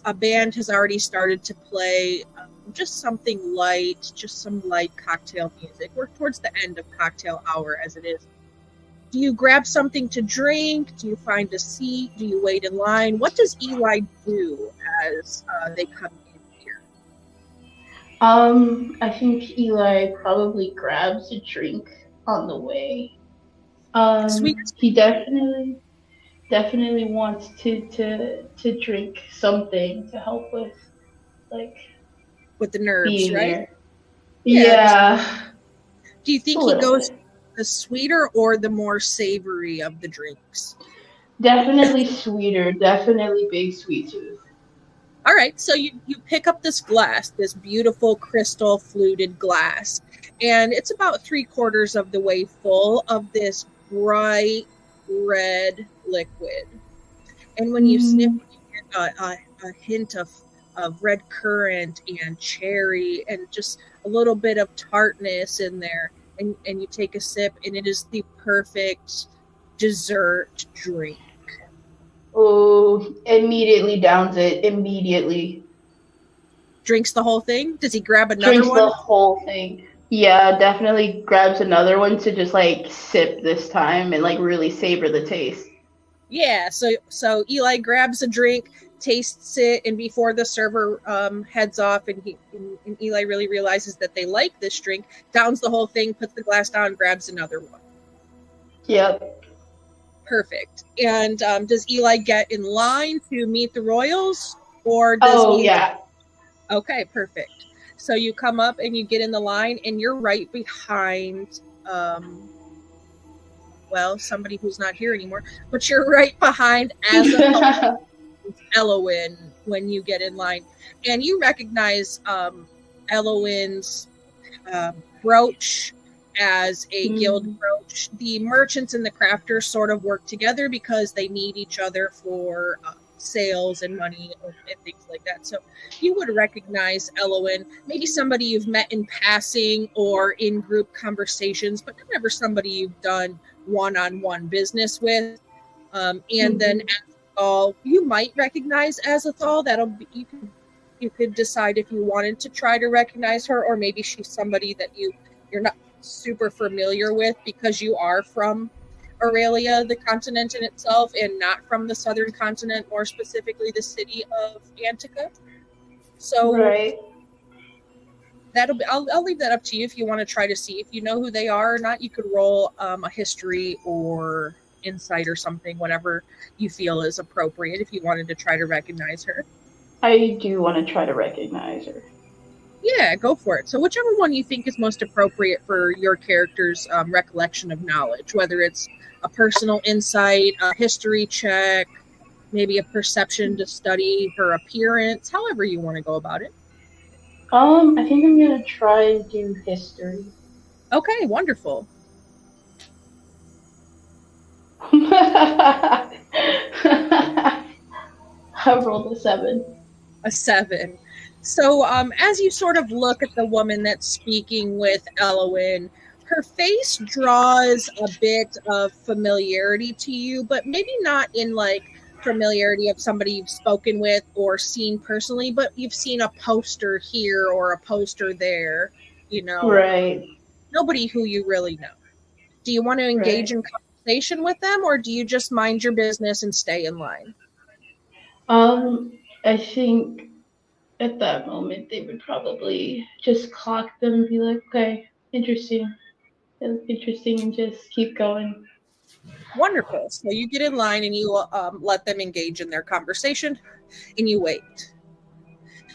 A band has already started to play just something light, just some light cocktail music. We're towards the end of cocktail hour as it is. Do you grab something to drink? Do you find a seat? Do you wait in line? What does Eli do as they come in here? I think Eli probably grabs a drink on the way. Sweet. He definitely wants to drink something to help with the nerves, being right? there. Yeah. Do you think he goes the sweeter or the more savory of the drinks? Definitely sweeter. Definitely big sweet tooth. All right, so you pick up this glass, this beautiful crystal fluted glass, and it's about 3/4 of the way full of this bright red liquid. And when you sniff, you get a hint of red currant and cherry and just a little bit of tartness in there. And you take a sip, and it is the perfect dessert drink. Oh, immediately downs it. Immediately. Drinks the whole thing? Does he grab another Drinks one? the whole thing. Yeah, definitely grabs another one to just like sip this time and like really savor the taste. Yeah, so Eli grabs a drink, tastes it, and before the server heads off, and Eli really realizes that they like this drink, downs the whole thing, puts the glass down, grabs another one. Yep. Perfect. And does Eli get in line to meet the royals, or does he? Yeah. Okay, perfect. So you come up and you get in the line, and you're right behind. Well, somebody who's not here anymore, but you're right behind Elowin when you get in line. And you recognize Elowin's brooch as a guild brooch. The merchants and the crafters sort of work together because they need each other for sales and money and things like that. So you would recognize Elowin, maybe somebody you've met in passing or in group conversations, but never somebody you've done one-on-one business with. And then Azethal, you might recognize Azethal. That'll be, you could decide if you wanted to try to recognize her, or maybe she's somebody that you're not super familiar with because you are from Aurelia, the continent in itself, and not from the southern continent, more specifically the city of Antica. So Right. that'll be, I'll leave that up to you if you want to try to see if you know who they are or not. You could roll a history or insight or something, whatever you feel is appropriate if you wanted to try to recognize her. I do want to try to recognize her. Yeah, go for it. So whichever one you think is most appropriate for your character's recollection of knowledge, whether it's a personal insight, a history check, maybe a perception to study her appearance, however you want to go about it. I think I'm gonna try and do history. Okay, wonderful. I rolled a 7. A 7. So as you sort of look at the woman that's speaking with Elowin, her face draws a bit of familiarity to you, but maybe not in like familiarity of somebody you've spoken with or seen personally, but you've seen a poster here or a poster there, you know. Right. Nobody who you really know. Do you want to engage in conversation with them, or do you just mind your business and stay in line? I think at that moment they would probably just clock them and be like, okay, interesting, and just keep going. Wonderful. So you get in line and you let them engage in their conversation, and you wait.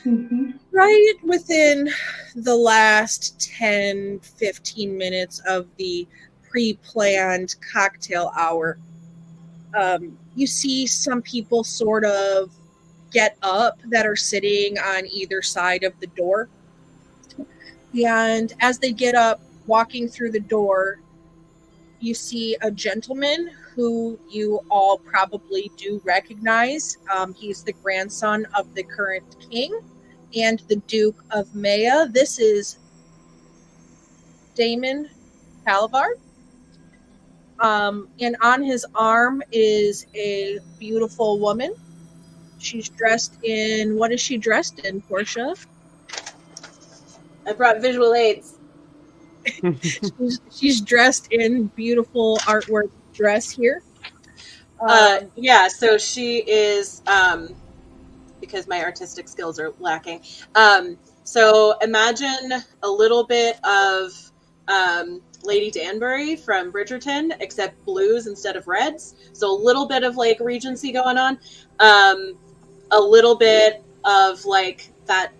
Right within the last 10, 15 minutes of the pre-planned cocktail hour, you see some people sort of get up that are sitting on either side of the door. And as they get up, walking through the door, you see a gentleman who you all probably do recognize. He's the grandson of the current king and the Duke of Maya. This is Damon Palavar. And on his arm is a beautiful woman. She's dressed in, what is she dressed in, Portia? I brought visual aids. she's dressed in beautiful artwork dress here. Yeah, so she is, because my artistic skills are lacking. So imagine a little bit of Lady Danbury from Bridgerton, except blues instead of reds. So a little bit of like Regency going on. A little bit of like that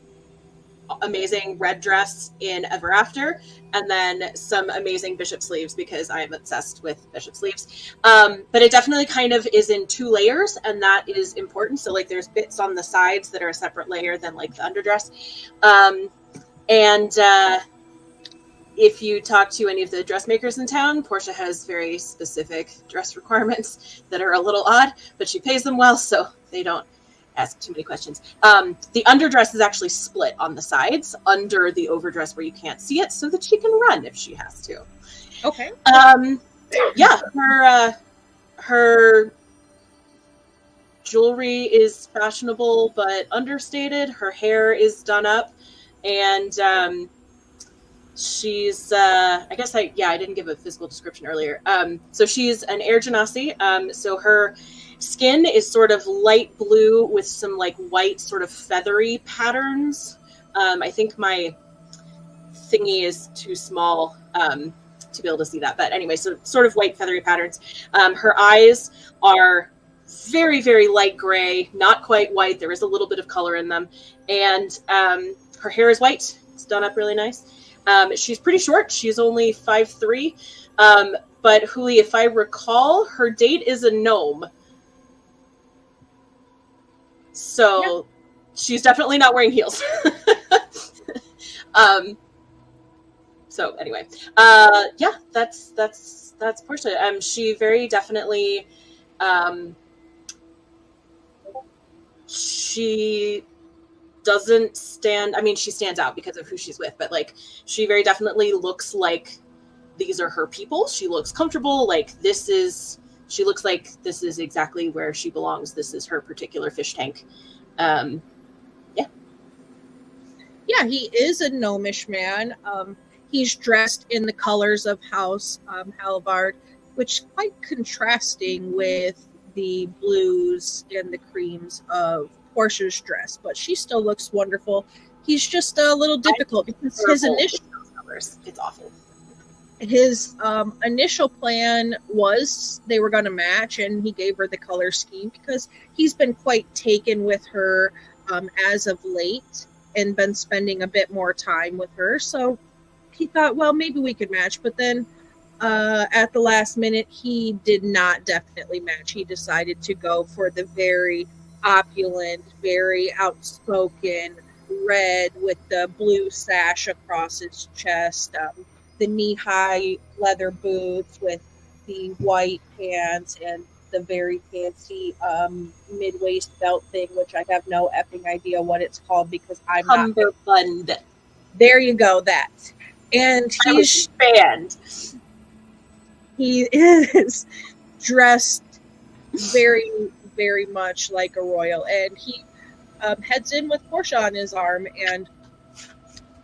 amazing red dress in Ever After, and then some amazing bishop sleeves because I am obsessed with bishop sleeves. But it definitely kind of is in 2 layers, and that is important. So like there's bits on the sides that are a separate layer than like the underdress. And if you talk to any of the dressmakers in town, Portia has very specific dress requirements that are a little odd, but she pays them well, so they don't ask too many questions. The underdress is actually split on the sides under the overdress where you can't see it, so that she can run if she has to. Okay. Yeah, her jewelry is fashionable but understated. Her hair is done up, and she's I didn't give a physical description earlier. So she's an Air Genasi. So her skin is sort of light blue with some like white sort of feathery patterns. I think my thingy is too small to be able to see that, but anyway, so sort of white feathery patterns. Her eyes are very, very light gray, not quite white. There is a little bit of color in them, and her hair is white. It's done up really nice. She's pretty short. She's only 5'3". But Huli, if I recall, her date is a gnome. So she's definitely not wearing heels. So anyway, that's Portia. She very definitely, she doesn't stand, I mean, she stands out because of who she's with, but like, she very definitely looks like these are her people. She looks comfortable. Like she looks like this is exactly where she belongs. This is her particular fish tank. Yeah, he is a gnomish man. He's dressed in the colors of House Halvard, which is quite contrasting with the blues and the creams of Portia's dress, but she still looks wonderful. He's just a little difficult because his initial colors, it's awful. His initial plan was they were going to match, and he gave her the color scheme because he's been quite taken with her as of late and been spending a bit more time with her. So he thought, well, maybe we could match. But then at the last minute, he did not definitely match. He decided to go for the very opulent, very outspoken red with the blue sash across his chest, the knee-high leather boots with the white pants, and the very fancy mid-waist belt thing, which I have no effing idea what it's called because I'm Cummerbund. Not. There you go, that. And he's banned. He is dressed very, very much like a royal, and he heads in with Portia on his arm, and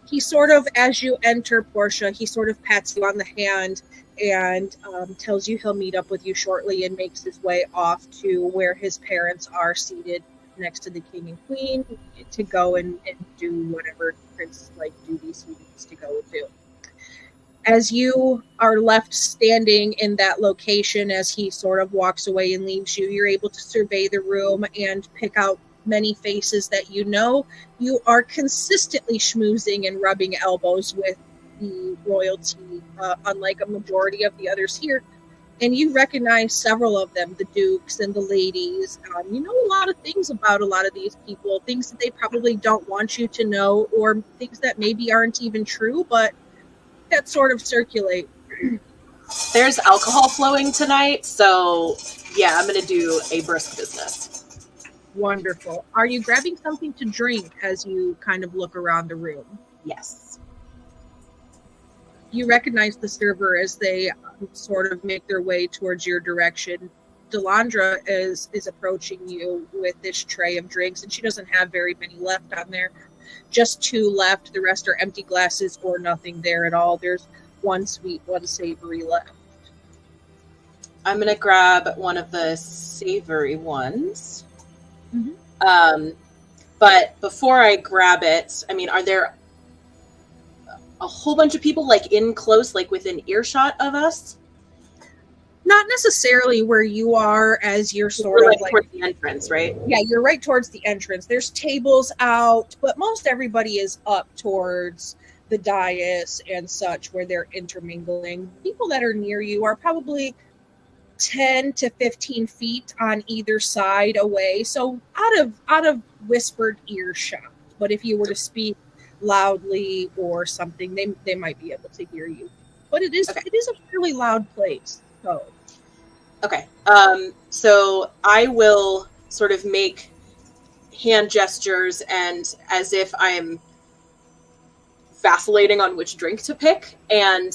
he sort of, as you enter Portia, he sort of pats you on the hand and tells you he'll meet up with you shortly, and makes his way off to where his parents are seated next to the king and queen to go and do whatever prince-like duties he needs to go do. As you are left standing in that location, as he sort of walks away and leaves you, you're able to survey the room and pick out many faces that you know. You are consistently schmoozing and rubbing elbows with the royalty, unlike a majority of the others here. And you recognize several of them, the dukes and the ladies. You know a lot of things about a lot of these people, things that they probably don't want you to know, or things that maybe aren't even true, but that sort of circulate. There's alcohol flowing tonight, so yeah, I'm going to do a brisk business. Wonderful. Are you grabbing something to drink as you kind of look around the room? Yes. You recognize the server as they sort of make their way towards your direction. Delandra is approaching you with this tray of drinks, and she doesn't have very many left on there. Just 2 left. The rest are empty glasses or nothing there at all. There's 1 sweet, 1 savory left. I'm going to grab one of the savory ones. Mm-hmm. But before I grab it, I mean, are there a whole bunch of people like in close, like within earshot of us? Not necessarily where you are, as you're sort of like towards the entrance, right? Yeah, you're right towards the entrance. There's tables out, but most everybody is up towards the dais and such, where they're intermingling. People that are near you are probably 10 to 15 feet on either side away, so out of whispered earshot. But if you were to speak loudly or something, they might be able to hear you. But it is a fairly loud place. So Okay. So I will sort of make hand gestures and as if I'm vacillating on which drink to pick and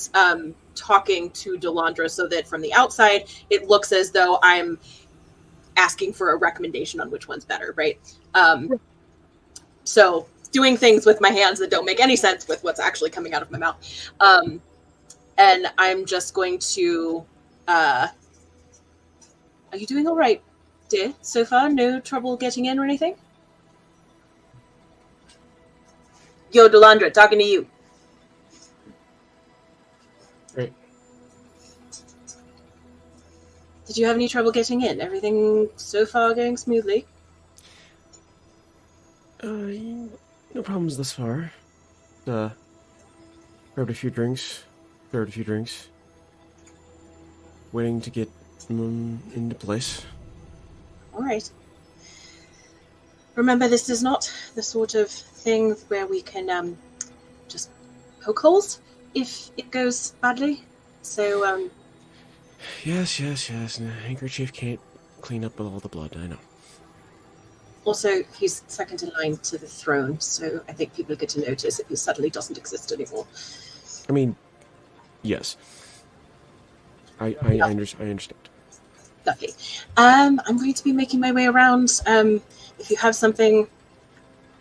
talking to Delandra so that from the outside it looks as though I'm asking for a recommendation on which one's better, right? So doing things with my hands that don't make any sense with what's actually coming out of my mouth. And I'm just going to... Are you doing all right, dear, so far? No trouble getting in or anything? Yo, Delandra, talking to you. Great. Did you have any trouble getting in? Everything so far going smoothly? No problems thus far. Grabbed a few drinks. Waiting to get into place. All right. Remember, this is not the sort of thing where we can just poke holes if it goes badly. So, Yes. And a handkerchief can't clean up all the blood, I know. also, he's second in line to the throne, so I think people get to notice if he suddenly doesn't exist anymore. I mean, yes. I understand. Lovely. I'm going to be making my way around. If you have something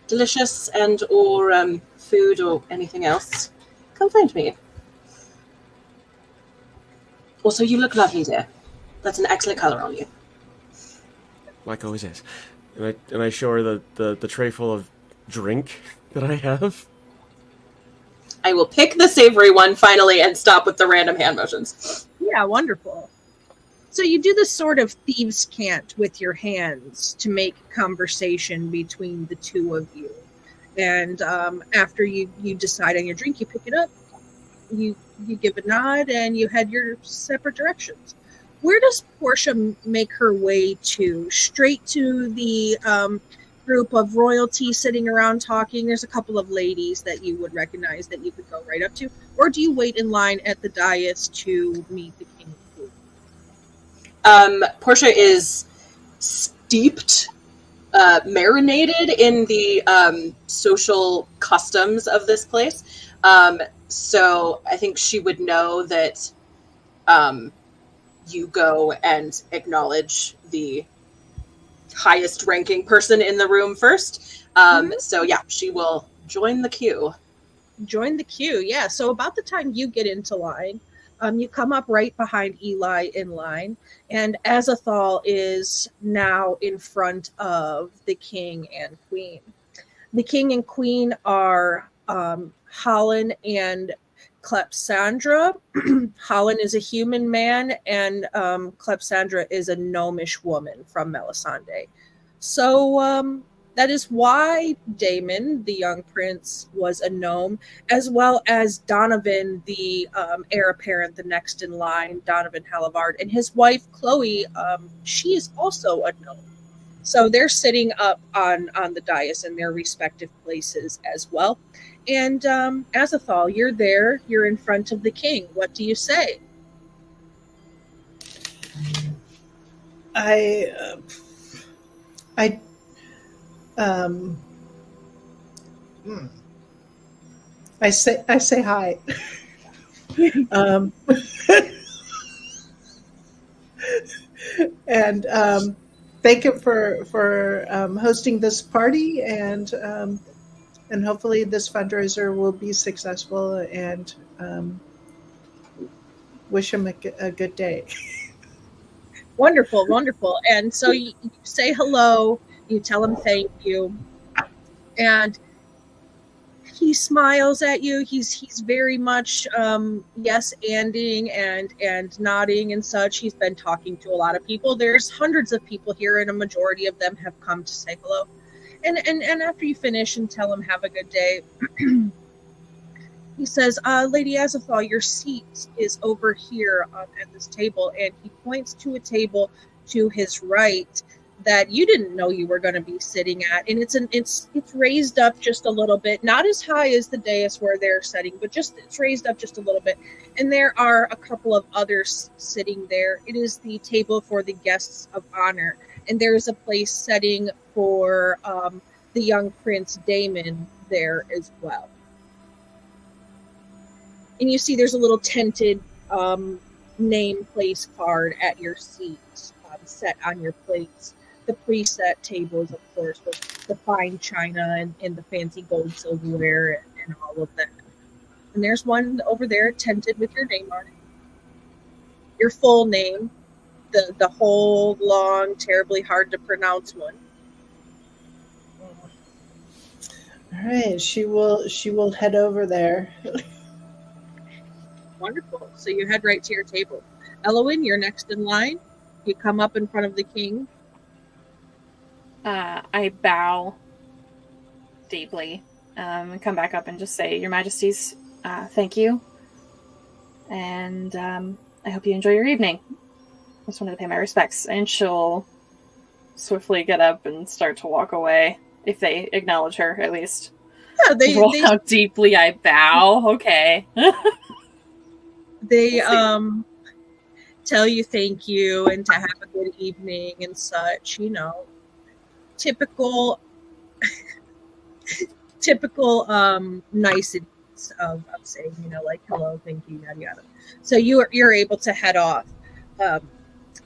delicious and or food or anything else, come find me. Also, you look lovely, dear. That's an excellent color on you. Like always is. And I show her the tray full of drink that I have. I will pick the savory one finally and stop with the random hand motions. yeah, wonderful. So you do this sort of thieves' cant with your hands to make conversation between the two of you. And after you decide on your drink, you pick it up, you give a nod, and you head your separate directions. Where does Portia make her way to? Straight to the group of royalty sitting around talking? There's a couple of ladies that you would recognize that you could go right up to. Or do you wait in line at the dais to meet the king? Portia is steeped, marinated in the social customs of this place. So I think she would know that you go and acknowledge the highest ranking person in the room first. So yeah, she will join the queue. Join the queue, yeah. So about the time you get into line, you come up right behind Eli in line, and Azathoth is now in front of the king and queen. The king and queen are Holland and Clepsandra. Holland is a human man, and Clepsandra is a gnomish woman from Melisande. So that is why Damon, the young prince, was a gnome, as well as Donovan, the heir apparent, the next in line, Donovan Halivard, and his wife, Chloe, she is also a gnome. So they're sitting up on the dais in their respective places as well. And Azathoth, you're there. You're in front of the king. What do you say? I say hi. And thank him for hosting this party, and hopefully this fundraiser will be successful, and wish him a good day. Wonderful. And so you say hello, you tell him thank you, and he smiles at you. He's very much yes-anding and nodding and such. He's been talking to a lot of people. There's hundreds of people here, and a majority of them have come to say hello. And after you finish and tell him have a good day, he says, Lady Azathoth, your seat is over here at this table. And he points to a table to his right that you didn't know you were going to be sitting at, and it's raised up just a little bit, not as high as the dais where they're sitting, but just it's raised up just a little bit. And there are a couple of others sitting there. It is the table for the guests of honor, and there is a place setting for the young Prince Damon there as well. And you see there's a little tinted name place card at your seats, set on your plates. The preset tables, of course, with the fine china and the fancy gold silverware and all of that. And there's one over there tinted with your name on it. Your full name, the whole long, terribly hard to pronounce one. All right, she will head over there. Wonderful. So you head right to your table. Elowen, you're next in line. You come up in front of the king. I bow deeply and come back up and just say, Your Majesties, thank you. And I hope you enjoy your evening. I just wanted to pay my respects. And she'll swiftly get up and start to walk away, if they acknowledge her, at least. Yeah, they how deeply I bow. Okay. They tell you thank you and to have a good evening and such, you know. Typical niceties of saying, you know, like hello, thank you, yada yada. So you're able to head off.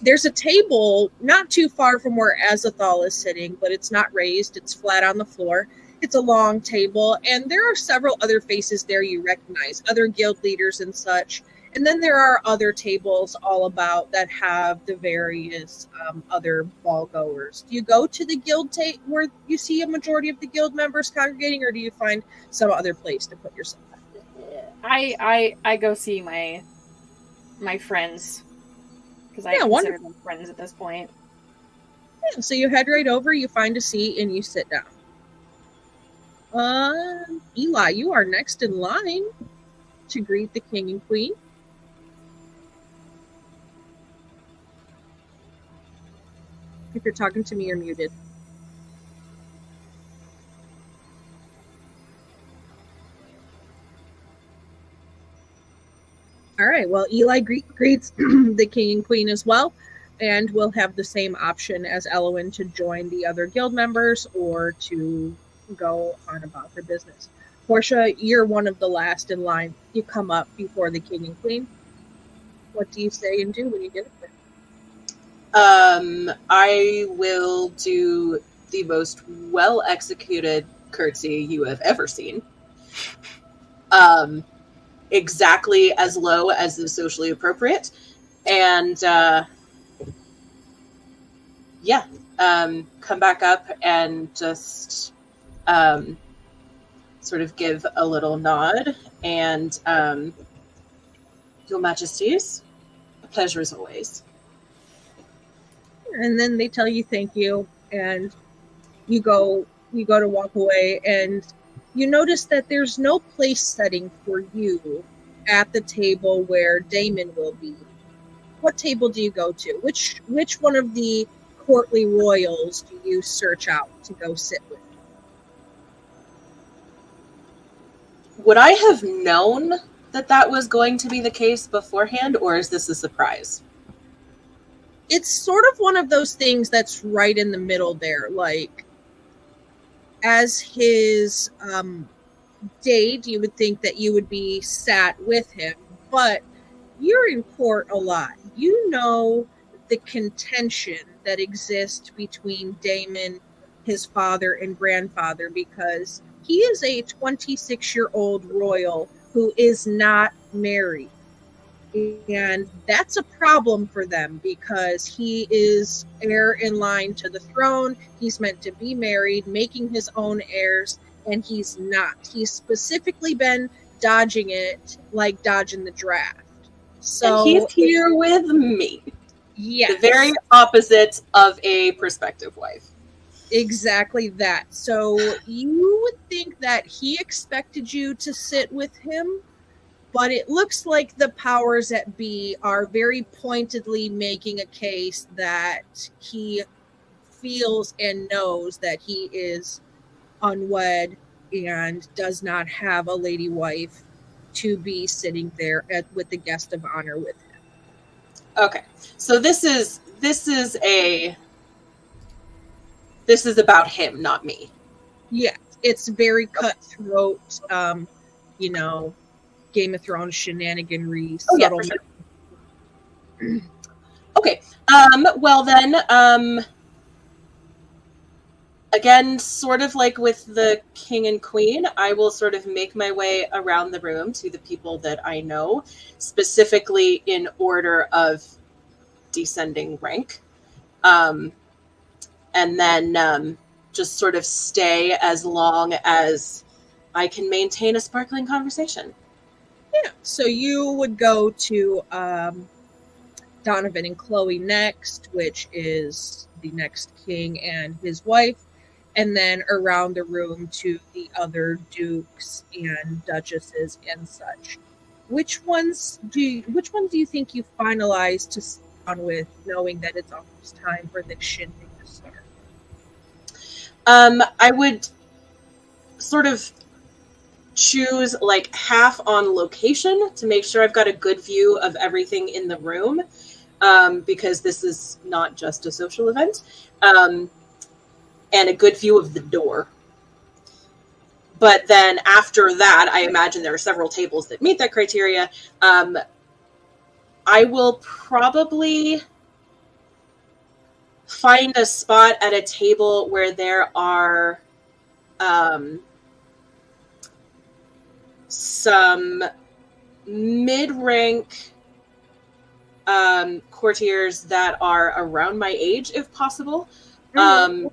There's a table not too far from where Azathoth is sitting, but it's not raised, it's flat on the floor. It's a long table, and there are several other faces there you recognize, other guild leaders and such. And then there are other tables all about that have the various other ball goers. Do you go to the guild where you see a majority of the guild members congregating, or do you find some other place to put yourself? I go see my friends, because I consider them friends at this point. Yeah, so you head right over, you find a seat, and you sit down. Eli, you are next in line to greet the king and queen. If you're talking to me, you're muted. All right, well, Eli greets the king and queen as well, and will have the same option as Elowen to join the other guild members or to go on about their business. Portia, you're one of the last in line. You come up before the king and queen. What do you say and do when you get up there? I will do the most well-executed curtsy you have ever seen. Exactly as low as is socially appropriate. And, come back up and just, sort of give a little nod. And, Your Majesties, a pleasure as always. And then they tell you thank you, and you go to walk away, and you notice that there's no place setting for you at the table where Damon will be. What table do you go to? Which one of the courtly royals do you search out to go sit with? Would I have known that was going to be the case beforehand, or is this a surprise? It's sort of one of those things that's right in the middle there. Like, as his date, you would think that you would be sat with him, but you're in court a lot. You know the contention that exists between Damon, his father, and grandfather, because he is a 26-year-old royal who is not married. And that's a problem for them because he is heir in line to the throne. He's meant to be married, making his own heirs, and he's not. He's specifically been dodging it, like dodging the draft. So and he's here with me. Yes. The very opposite of a prospective wife. Exactly that. So you would think that he expected you to sit with him, but it looks like the powers that be are very pointedly making a case that he feels and knows that he is unwed and does not have a lady wife to be sitting there with the guest of honor with him. Okay, so this is about him, not me. Yeah, it's very cutthroat, Game of Thrones shenaniganry. Oh, yeah, for sure. Okay, well then, again, sort of like with the king and queen, I will sort of make my way around the room to the people that I know, specifically in order of descending rank. And then just sort of stay as long as I can maintain a sparkling conversation. Yeah, so you would go to Donovan and Chloe next, which is the next king and his wife, and then around the room to the other dukes and duchesses and such. Which ones do you think you finalized to sit on with, knowing that it's almost time for the shindig to start? I would sort of choose like half on location to make sure I've got a good view of everything in the room, because this is not just a social event, and a good view of the door. But then after that, I imagine there are several tables that meet that criteria. I will probably find a spot at a table where there are some mid-rank courtiers that are around my age, if possible. And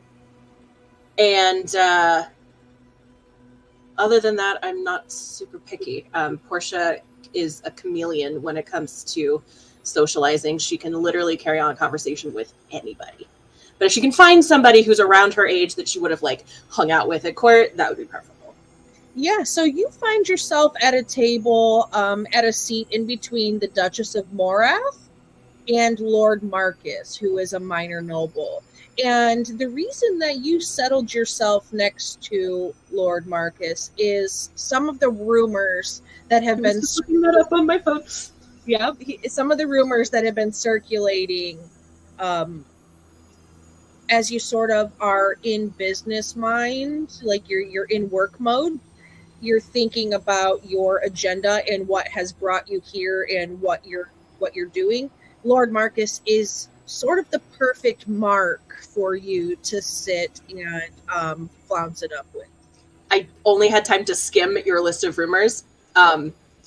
other than that, I'm not super picky. Portia is a chameleon when it comes to socializing. She can literally carry on a conversation with anybody. But if she can find somebody who's around her age that she would have like hung out with at court, that would be perfect. Yeah, so you find yourself at a table, at a seat in between the Duchess of Morath and Lord Marcus, who is a minor noble. And the reason that you settled yourself next to Lord Marcus is some of the rumors that have been looking that up on my phone. Yeah, some of the rumors that have been circulating, as you sort of are in business mind, like you're in work mode. You're thinking about your agenda and what has brought you here and what you're doing. Lord Marcus is sort of the perfect mark for you to sit and flounce it up with. I only had time to skim your list of rumors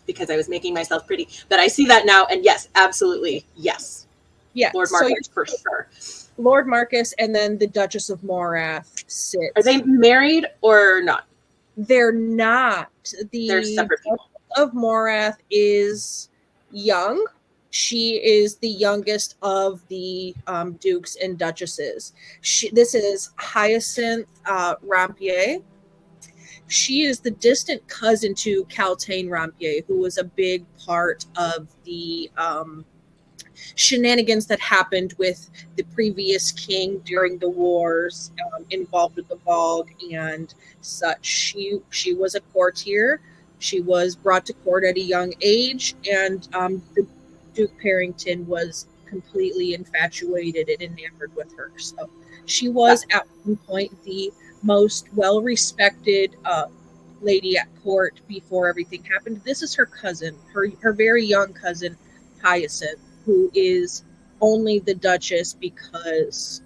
because I was making myself pretty. But I see that now, and yes, absolutely, yes. Yeah, Lord Marcus for sure. Lord Marcus and then the Duchess of Morath sit. Are they married or not? They're not. They're separate people. Of Morath is young. She is the youngest of the dukes and duchesses. This is Hyacinth Rampier. She is the distant cousin to Caltaine Rampier, who was a big part of the shenanigans that happened with the previous king during the wars involved with the Vogue and such. She was a courtier. She was brought to court at a young age, and the Duke Parrington was completely infatuated and enamored with her. So she was at one point the most well-respected lady at court before everything happened. This is her cousin, her very young cousin, Hyacinth, who is only the Duchess because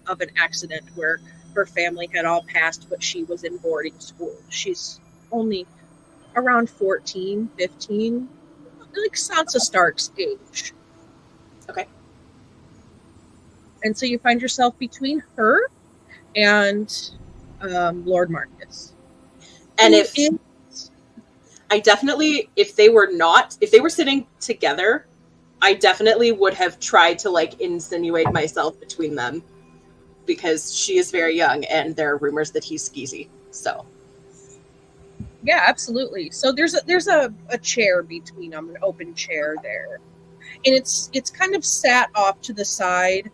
of an accident where her family had all passed, but she was in boarding school. She's only around 14, 15, like Sansa Stark's age. Okay. And so you find yourself between her and Lord Marcus. And if they were sitting together, I definitely would have tried to like insinuate myself between them because she is very young and there are rumors that he's skeezy. So yeah, absolutely. So there's a chair between them, an open chair there. And it's kind of sat off to the side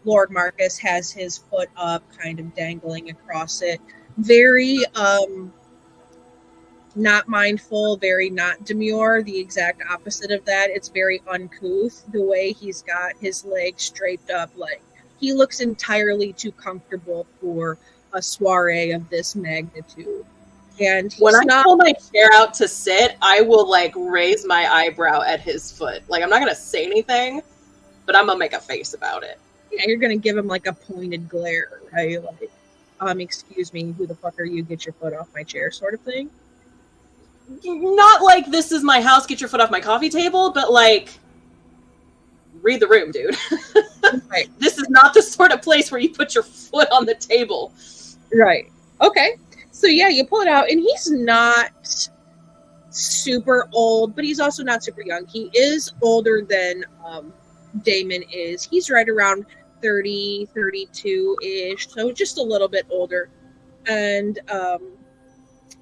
Lord Marcus has his foot up, kind of dangling across it. Very not mindful, very not demure, the exact opposite of that. It's very uncouth, the way he's got his legs draped up. Like, he looks entirely too comfortable for a soiree of this magnitude. And when I pull my chair out to sit, I will like raise my eyebrow at his foot. Like, I'm not gonna say anything, but I'm gonna make a face about it. Yeah, you're gonna give him like a pointed glare, right? Like, excuse me, who the fuck are you? Get your foot off my chair, sort of thing. Not like this is my house, get your foot off my coffee table, but like, read the room, dude. Right. This is not the sort of place where you put your foot on the table. Right. Okay. So yeah, you pull it out, and he's not super old, but he's also not super young. He is older than Damon is. He's right around 30, 32-ish, so just a little bit older. And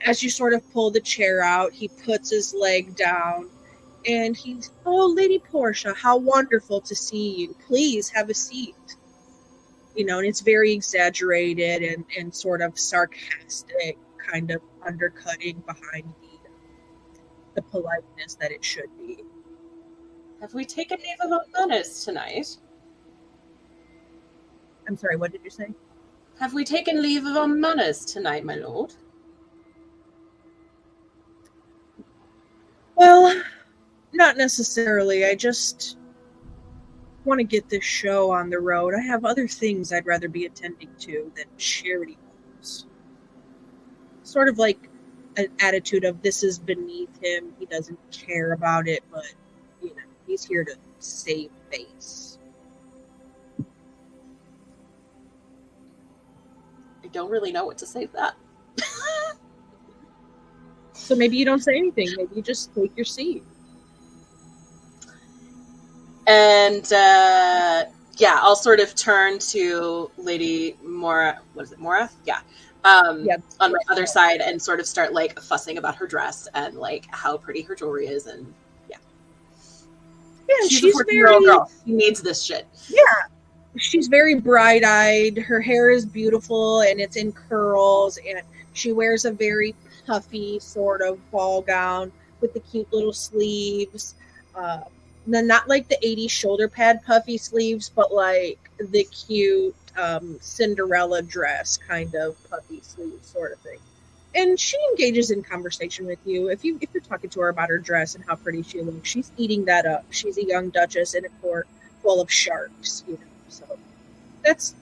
as you sort of pull the chair out, he puts his leg down, and he's, "Oh, Lady Portia, how wonderful to see you. Please have a seat." You know, and it's very exaggerated and sort of sarcastic, kind of undercutting behind the politeness that it should be. Have we taken leave of our manners tonight? I'm sorry, what did you say? Have we taken leave of our manners tonight, my lord? Well, not necessarily. I just want to get this show on the road. I have other things I'd rather be attending to than charity homes. Sort of like an attitude of this is beneath him. He doesn't care about it, but you know, he's here to save face. I don't really know what to say to that. So maybe you don't say anything. Maybe you just take your seat. And yeah, I'll sort of turn to Lady Mora. What is it, Mora? Yeah. On my other side, and sort of start like fussing about her dress and like how pretty her jewelry is, and yeah, she's a 14-year-old girl. She needs this shit. Yeah, she's very bright-eyed. Her hair is beautiful, and it's in curls, and she wears a very puffy sort of ball gown with the cute little sleeves. Not like the 80s shoulder pad puffy sleeves, but like the cute Cinderella dress kind of puffy sleeve sort of thing. And she engages in conversation with you. If you're talking to her about her dress and how pretty she looks, she's eating that up. She's a young duchess in a court full of sharks, you know. So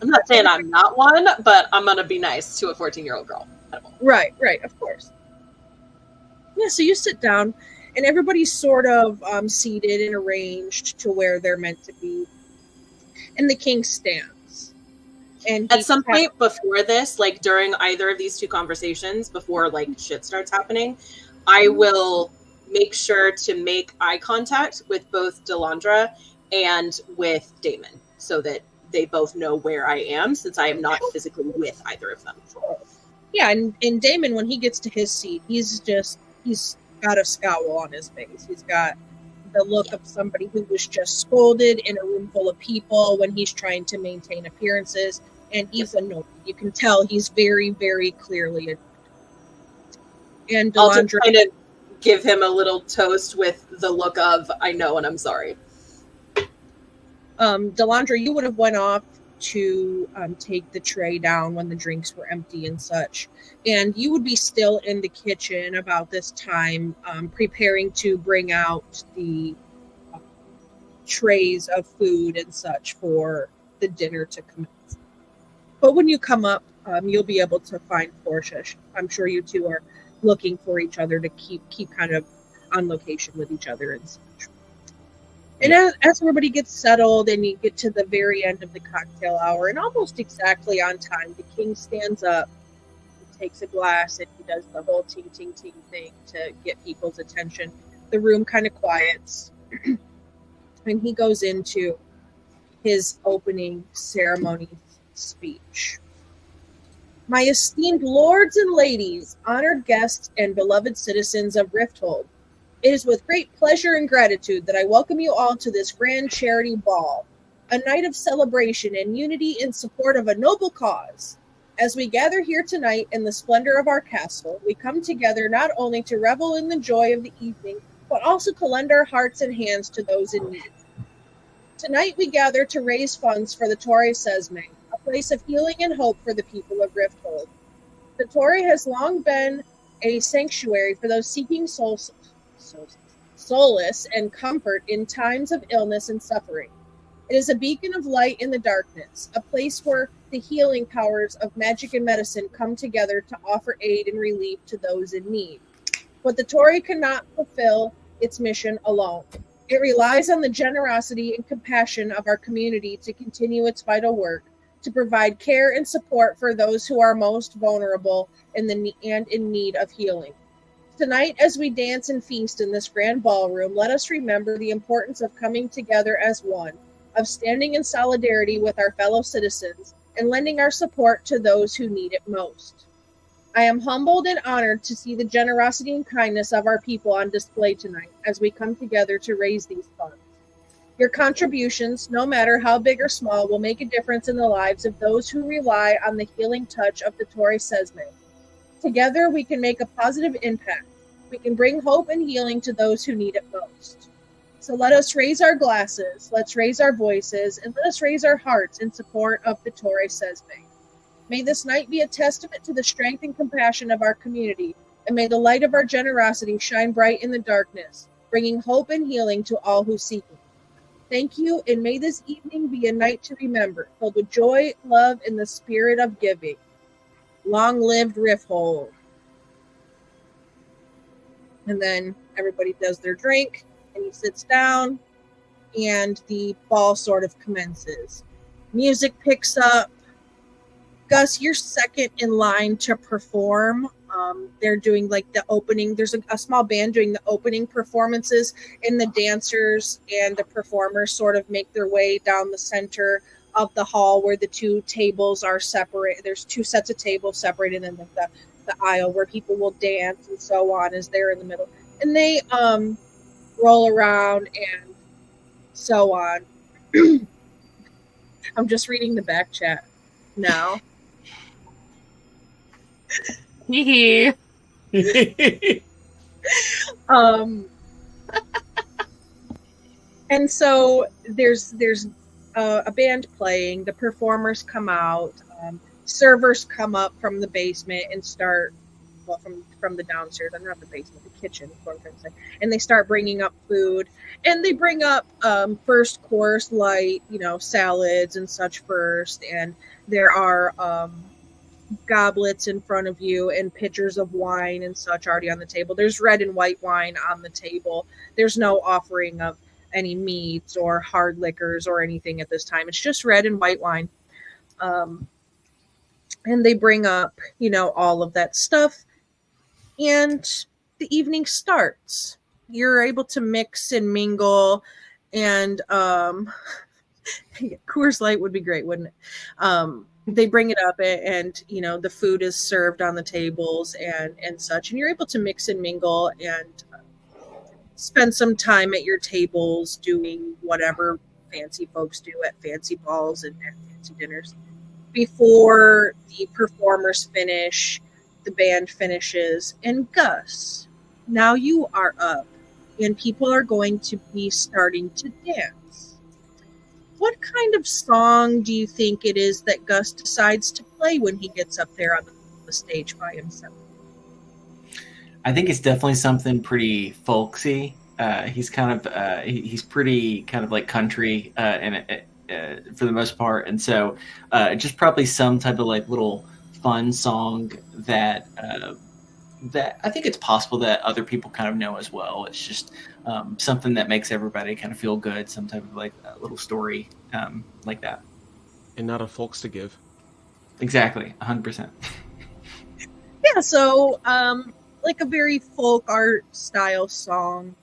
I'm not saying I'm not one, but I'm gonna be nice to a 14-year-old girl. Right, of course. Yeah, so you sit down, and everybody's sort of seated and arranged to where they're meant to be. And the king stands. And at some point before this, like during either of these two conversations, before like shit starts happening, I will make sure to make eye contact with both Delandra and with Damon, so that they both know where I am, since I am not physically with either of them. Yeah, and Damon, when he gets to his seat, he's got a scowl on his face. He's got the look of somebody who was just scolded in a room full of people when he's trying to maintain appearances, and he's annoyed. You can tell he's very, very clearly annoyed. And Delandra, I'll just kind of give him a little toast with the look of, I know and I'm sorry. Delandra, you would have went off to take the tray down when the drinks were empty and such, and you would be still in the kitchen about this time, preparing to bring out the trays of food and such for the dinner to commence. But when you come up, you'll be able to find Portia. I'm sure you two are looking for each other to keep kind of on location with each other and such. And as everybody gets settled and you get to the very end of the cocktail hour, and almost exactly on time, the king stands up, he takes a glass, and he does the whole ting, ting, ting thing to get people's attention. The room kind of quiets, and he goes into his opening ceremony speech. My esteemed lords and ladies, honored guests, and beloved citizens of Rifthold, it is with great pleasure and gratitude that I welcome you all to this grand charity ball. a night of celebration and unity in support of a noble cause. As we gather here tonight in the splendor of our castle, we come together not only to revel in the joy of the evening, but also to lend our hearts and hands to those in need. Tonight we gather to raise funds for the Torre Sesme, a place of healing and hope for the people of Rifthold. The Torre has long been a sanctuary for those seeking solace and comfort in times of illness and suffering. It is a beacon of light in the darkness, a place where the healing powers of magic and medicine come together to offer aid and relief to those in need. But the Torre cannot fulfill its mission alone. It relies on the generosity and compassion of our community to continue its vital work, to provide care and support for those who are most vulnerable and in need of healing. Tonight, as we dance and feast in this grand ballroom, let us remember the importance of coming together as one, of standing in solidarity with our fellow citizens, and lending our support to those who need it most. I am humbled and honored to see the generosity and kindness of our people on display tonight as we come together to raise these funds. Your contributions, no matter how big or small, will make a difference in the lives of those who rely on the healing touch of the Torre Sesme. Together, we can make a positive impact. We can bring hope and healing to those who need it most. So let us raise our glasses, let's raise our voices, and let us raise our hearts in support of the Torre Sesme. May this night be a testament to the strength and compassion of our community, and may the light of our generosity shine bright in the darkness, bringing hope and healing to all who seek it. Thank you, and may this evening be a night to remember, filled with joy, love, and the spirit of giving. Long live Rifthold. And then everybody does their drink, and he sits down, and the ball sort of commences. Music picks up. Gus, you're second in line to perform. They're doing like the opening. There's a small band doing the opening performances, and the dancers and the performers sort of make their way down the center of the hall where the two tables are separate. There's two sets of tables separated, and then the aisle where people will dance and so on is there in the middle. And they roll around and so on. I'm just reading the back chat now. Hee And so there's a band playing. The performers come out. Servers come up from the basement and start, well, from the downstairs. I'm not the basement, the kitchen. Is what I'm trying to say. And they start bringing up food, and they bring up first course, like salads and such first. And there are goblets in front of you and pitchers of wine and such already on the table. There's red and white wine on the table. There's no offering of any meats or hard liquors or anything at this time. It's just red and white wine. And they bring up, all of that stuff. And the evening starts. You're able to mix and mingle. And Coors Light would be great, wouldn't it? They bring it up and the food is served on the tables and such. And you're able to mix and mingle and spend some time at your tables doing whatever fancy folks do at fancy balls and fancy dinners. Before the performers finish, the band finishes, and Gus, now you are up, and people are going to be starting to dance. What kind of song do you think it is that Gus decides to play when he gets up there on the stage by himself? I think it's definitely something pretty folksy. He's kind of he's pretty kind of like country for the most part, and so just probably some type of like little fun song that I think it's possible that other people kind of know as well. It's just something that makes everybody kind of feel good, some type of like a little story like that. And not a folks to give. Exactly, 100%. Yeah, so like a very folk art style song,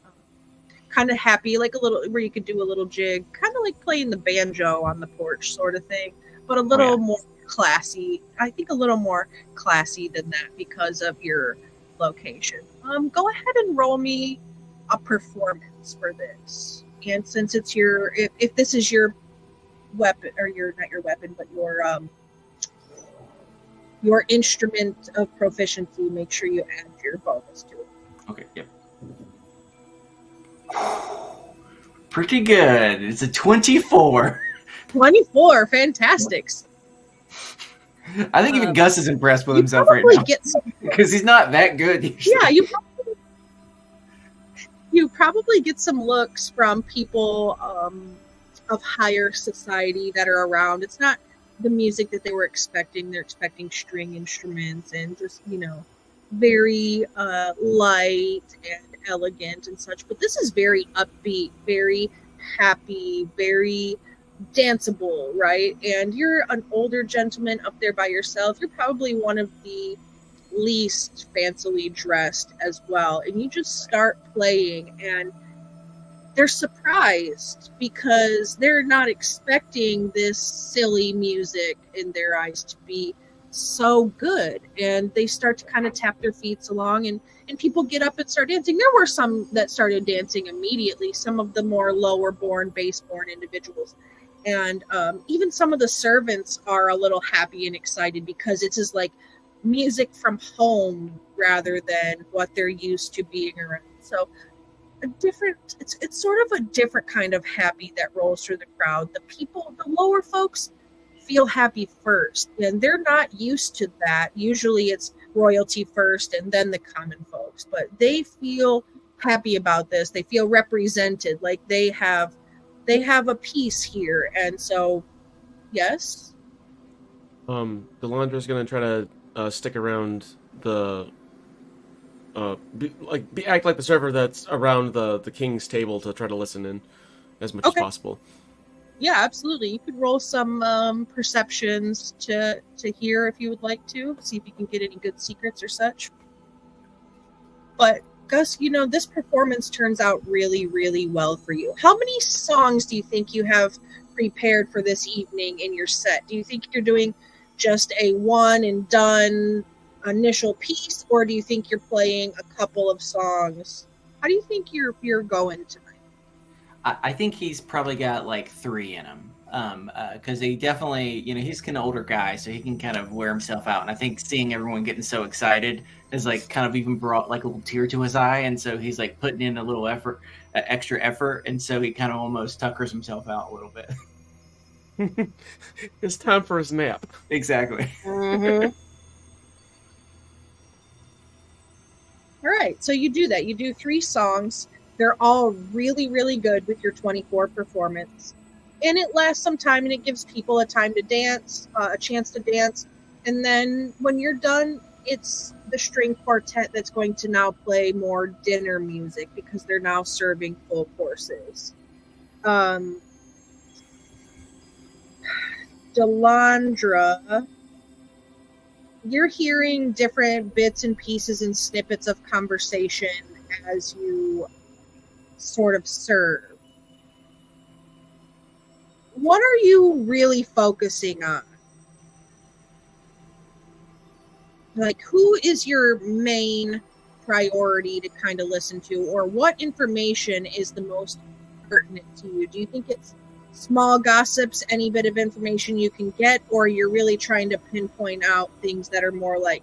kind of happy, like a little where you could do a little jig, kind of like playing the banjo on the porch sort of thing, but a little more classy. I think a little more classy than that because of your location. Go ahead and roll me a performance for this. And since it's if this is your weapon, or not your weapon, but your instrument of proficiency, make sure you add your bonus to it. Okay, yep. Pretty good. It's a 24. 24, fantastic. I think even Gus is impressed with You himself right probably now. get some, Because he's not that good usually. yeah, you probably get some looks from people of higher society that are around. It's not the music that they were expecting. They're expecting string instruments and just, very light and elegant and such. But this is very upbeat, very happy, very danceable, right? And you're an older gentleman up there by yourself. You're probably one of the least fancily dressed as well. And you just start playing, and they're surprised because they're not expecting this silly music in their eyes to be so good. And they start to kind of tap their feet along, and people get up and start dancing. There were some that started dancing immediately, some of the more lower born, base born individuals. And even some of the servants are a little happy and excited because it's just like music from home rather than what they're used to being around. So it's sort of a different kind of happy that rolls through the crowd. The lower folks feel happy first, and they're not used to that. Usually it's royalty first and then the common folks, but they feel happy about this. They feel represented, like they have a piece here. And so, yes. Delandra's gonna try to stick around the act like the server that's around the king's table to try to listen in as much as possible. Yeah, absolutely. You could roll some perceptions to hear if you would like to, see if you can get any good secrets or such. But Gus, this performance turns out really, really well for you. How many songs do you think you have prepared for this evening in your set? Do you think you're doing just a one and done initial piece, or do you think you're playing a couple of songs? How do you think you're going tonight? I think he's probably got like 3 in him. Because he definitely, he's kind of older guy, so he can kind of wear himself out. And I think seeing everyone getting so excited has like kind of even brought like a little tear to his eye. And so he's like putting in a little extra effort. And so he kind of almost tuckers himself out a little bit. It's time for his nap. Exactly. Mm-hmm. All right, so you do that. You do 3 songs. They're all really, really good with your 24 performance. And it lasts some time, and it gives people a time to dance, a chance to dance. And then when you're done, it's the string quartet that's going to now play more dinner music because they're now serving full courses. Delandra, you're hearing different bits and pieces and snippets of conversation as you sort of serve. What are you really focusing on? Like, who is your main priority to kind of listen to, or what information is the most pertinent to you? Do you think it's small gossips, any bit of information you can get, or you're really trying to pinpoint out things that are more like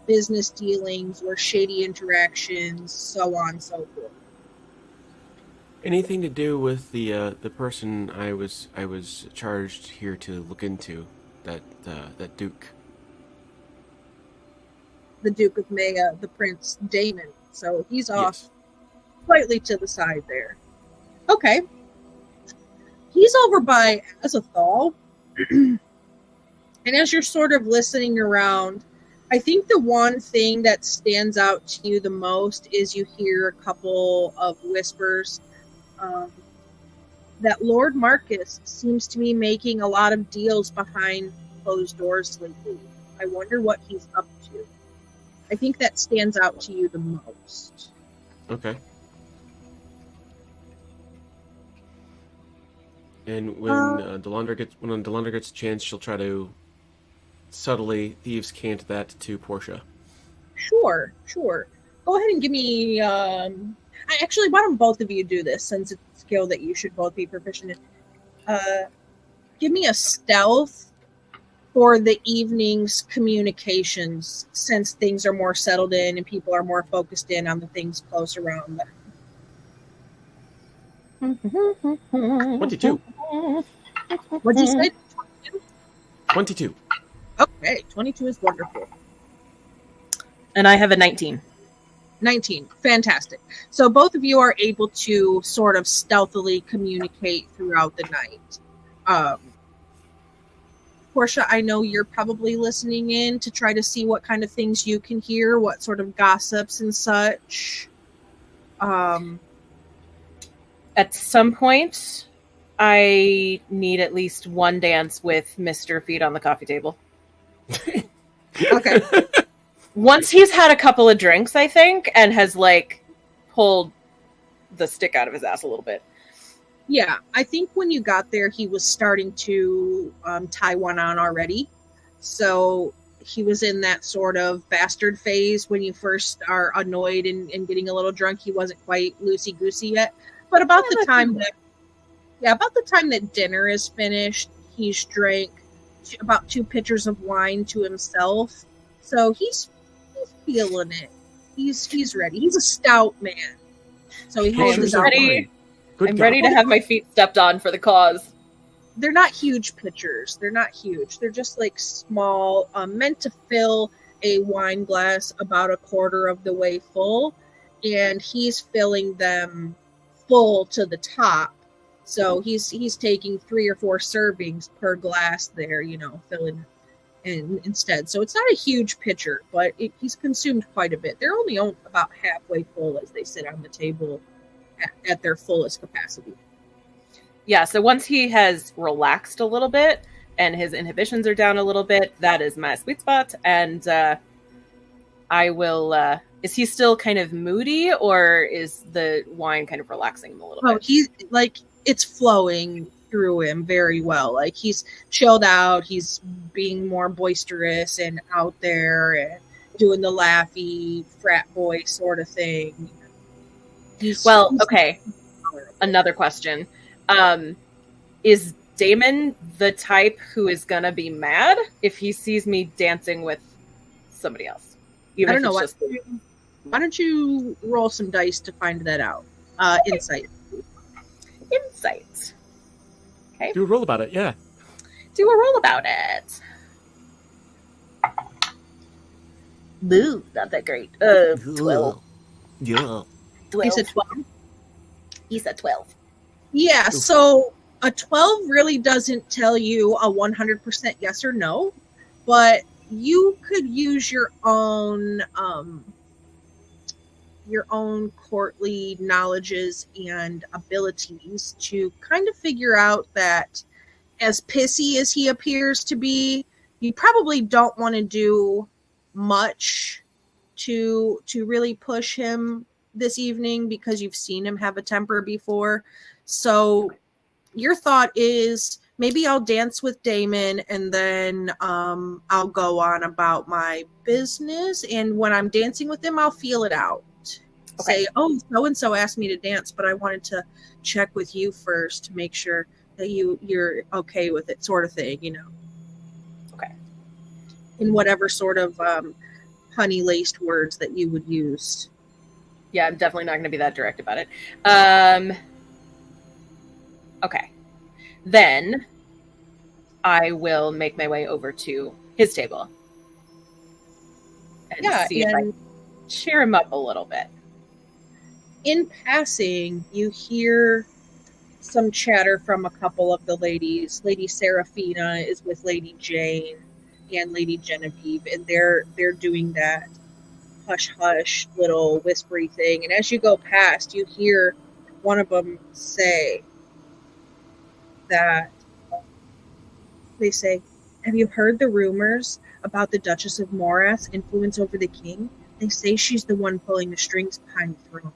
business dealings or shady interactions, so on and so forth? Anything to do with the person I was charged here to look into, that Duke. The Duke of Maya, the Prince Damon. So he's off slightly to the side there. Okay. He's over by Azathoth. And as you're sort of listening around, I think the one thing that stands out to you the most is you hear a couple of whispers. That Lord Marcus seems to be making a lot of deals behind closed doors lately. I wonder what he's up to. I think that stands out to you the most. Okay. And when Delandra gets a chance, she'll try to subtly thieves' cant that to Portia. Sure. Go ahead and give me. Actually, why don't both of you do this, since it's a skill that you should both be proficient in? give me a stealth for the evening's communications, since things are more settled in and people are more focused in on the things close around them. 22. What'd you say? 22. Okay, 22 is wonderful. And I have a 19. 19. Fantastic. So both of you are able to sort of stealthily communicate throughout the night. Portia, I know you're probably listening in to try to see what kind of things you can hear, what sort of gossips and such. At some point, I need at least one dance with Mr. Feet on the coffee table. Okay. Once he's had a couple of drinks, I think, and has, like, pulled the stick out of his ass a little bit. Yeah, I think when you got there, he was starting to tie one on already. So he was in that sort of bastard phase when you first are annoyed and getting a little drunk. He wasn't quite loosey-goosey yet. But about the time that dinner is finished, he's drank about 2 pitchers of wine to himself. So he's feeling it. He's ready. He's a stout man. So he holds his ready. Good I'm God. ready to have my feet stepped on for the cause. They're not huge pitchers. They're not huge. They're just like small, meant to fill a wine glass about a quarter of the way full. And he's filling them full to the top. So he's taking 3 or 4 servings per glass there, filling in instead. So it's not a huge pitcher, but he's consumed quite a bit. They're only about halfway full as they sit on the table at their fullest capacity. Yeah, so once he has relaxed a little bit and his inhibitions are down a little bit, that is my sweet spot. And I will... is he still kind of moody, or is the wine kind of relaxing him a little bit? Oh, he's like, it's flowing through him very well. Like, he's chilled out. He's being more boisterous and out there and doing the laughy frat boy sort of thing. Okay. Another question. Is Damon the type who is going to be mad if he sees me dancing with somebody else? I don't know. Why don't you roll some dice to find that out? Insight. Insight. Okay. Do a roll about it, yeah. Do a roll about it. Boo, not that great. 12. Yeah. 12. You said 12? He said 12. Yeah, so a 12 really doesn't tell you a 100% yes or no, but you could use your own courtly knowledges and abilities to kind of figure out that, as pissy as he appears to be, you probably don't want to do much to really push him this evening, because you've seen him have a temper before. So your thought is, maybe I'll dance with Damon and then I'll go on about my business. And when I'm dancing with him, I'll feel it out. Okay. Say, oh, so-and-so asked me to dance, but I wanted to check with you first to make sure that you're okay with it, sort of thing, Okay. In whatever sort of honey-laced words that you would use. Yeah, I'm definitely not going to be that direct about it. Okay. Then I will make my way over to his table. And see if I can cheer him up a little bit. In passing, you hear some chatter from a couple of the ladies. Lady Serafina is with Lady Jane and Lady Genevieve, and they're doing that hush-hush little whispery thing. And as you go past, you hear one of them say that, they say, have you heard the rumors about the Duchess of Morath's influence over the king? They say she's the one pulling the strings behind the throne.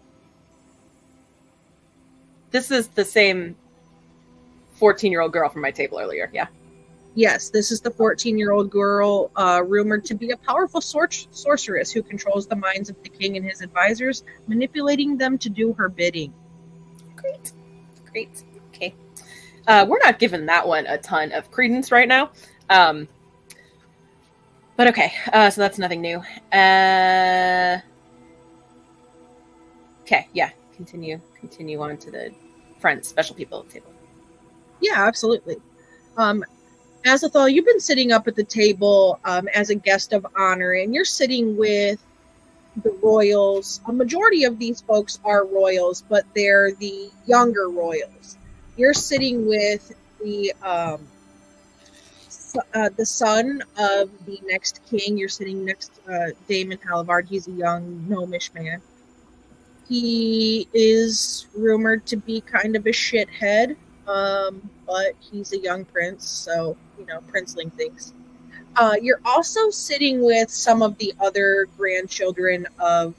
This is the same 14-year-old girl from my table earlier, yeah? Yes, this is the 14-year-old girl rumored to be a powerful sorceress who controls the minds of the king and his advisors, manipulating them to do her bidding. Great. Okay. We're not giving that one a ton of credence right now. But okay, so that's nothing new. Okay, yeah, continue on to the friends, special people table. Yeah, absolutely. Azathoth, you've been sitting up at the table as a guest of honor, and you're sitting with the royals. A majority of these folks are royals, but they're the younger royals. You're sitting with the son of the next king. You're sitting next to Damon Halivard. He's a young gnomish man. He is rumored to be kind of a shithead, but he's a young prince, so, princeling things. You're also sitting with some of the other grandchildren of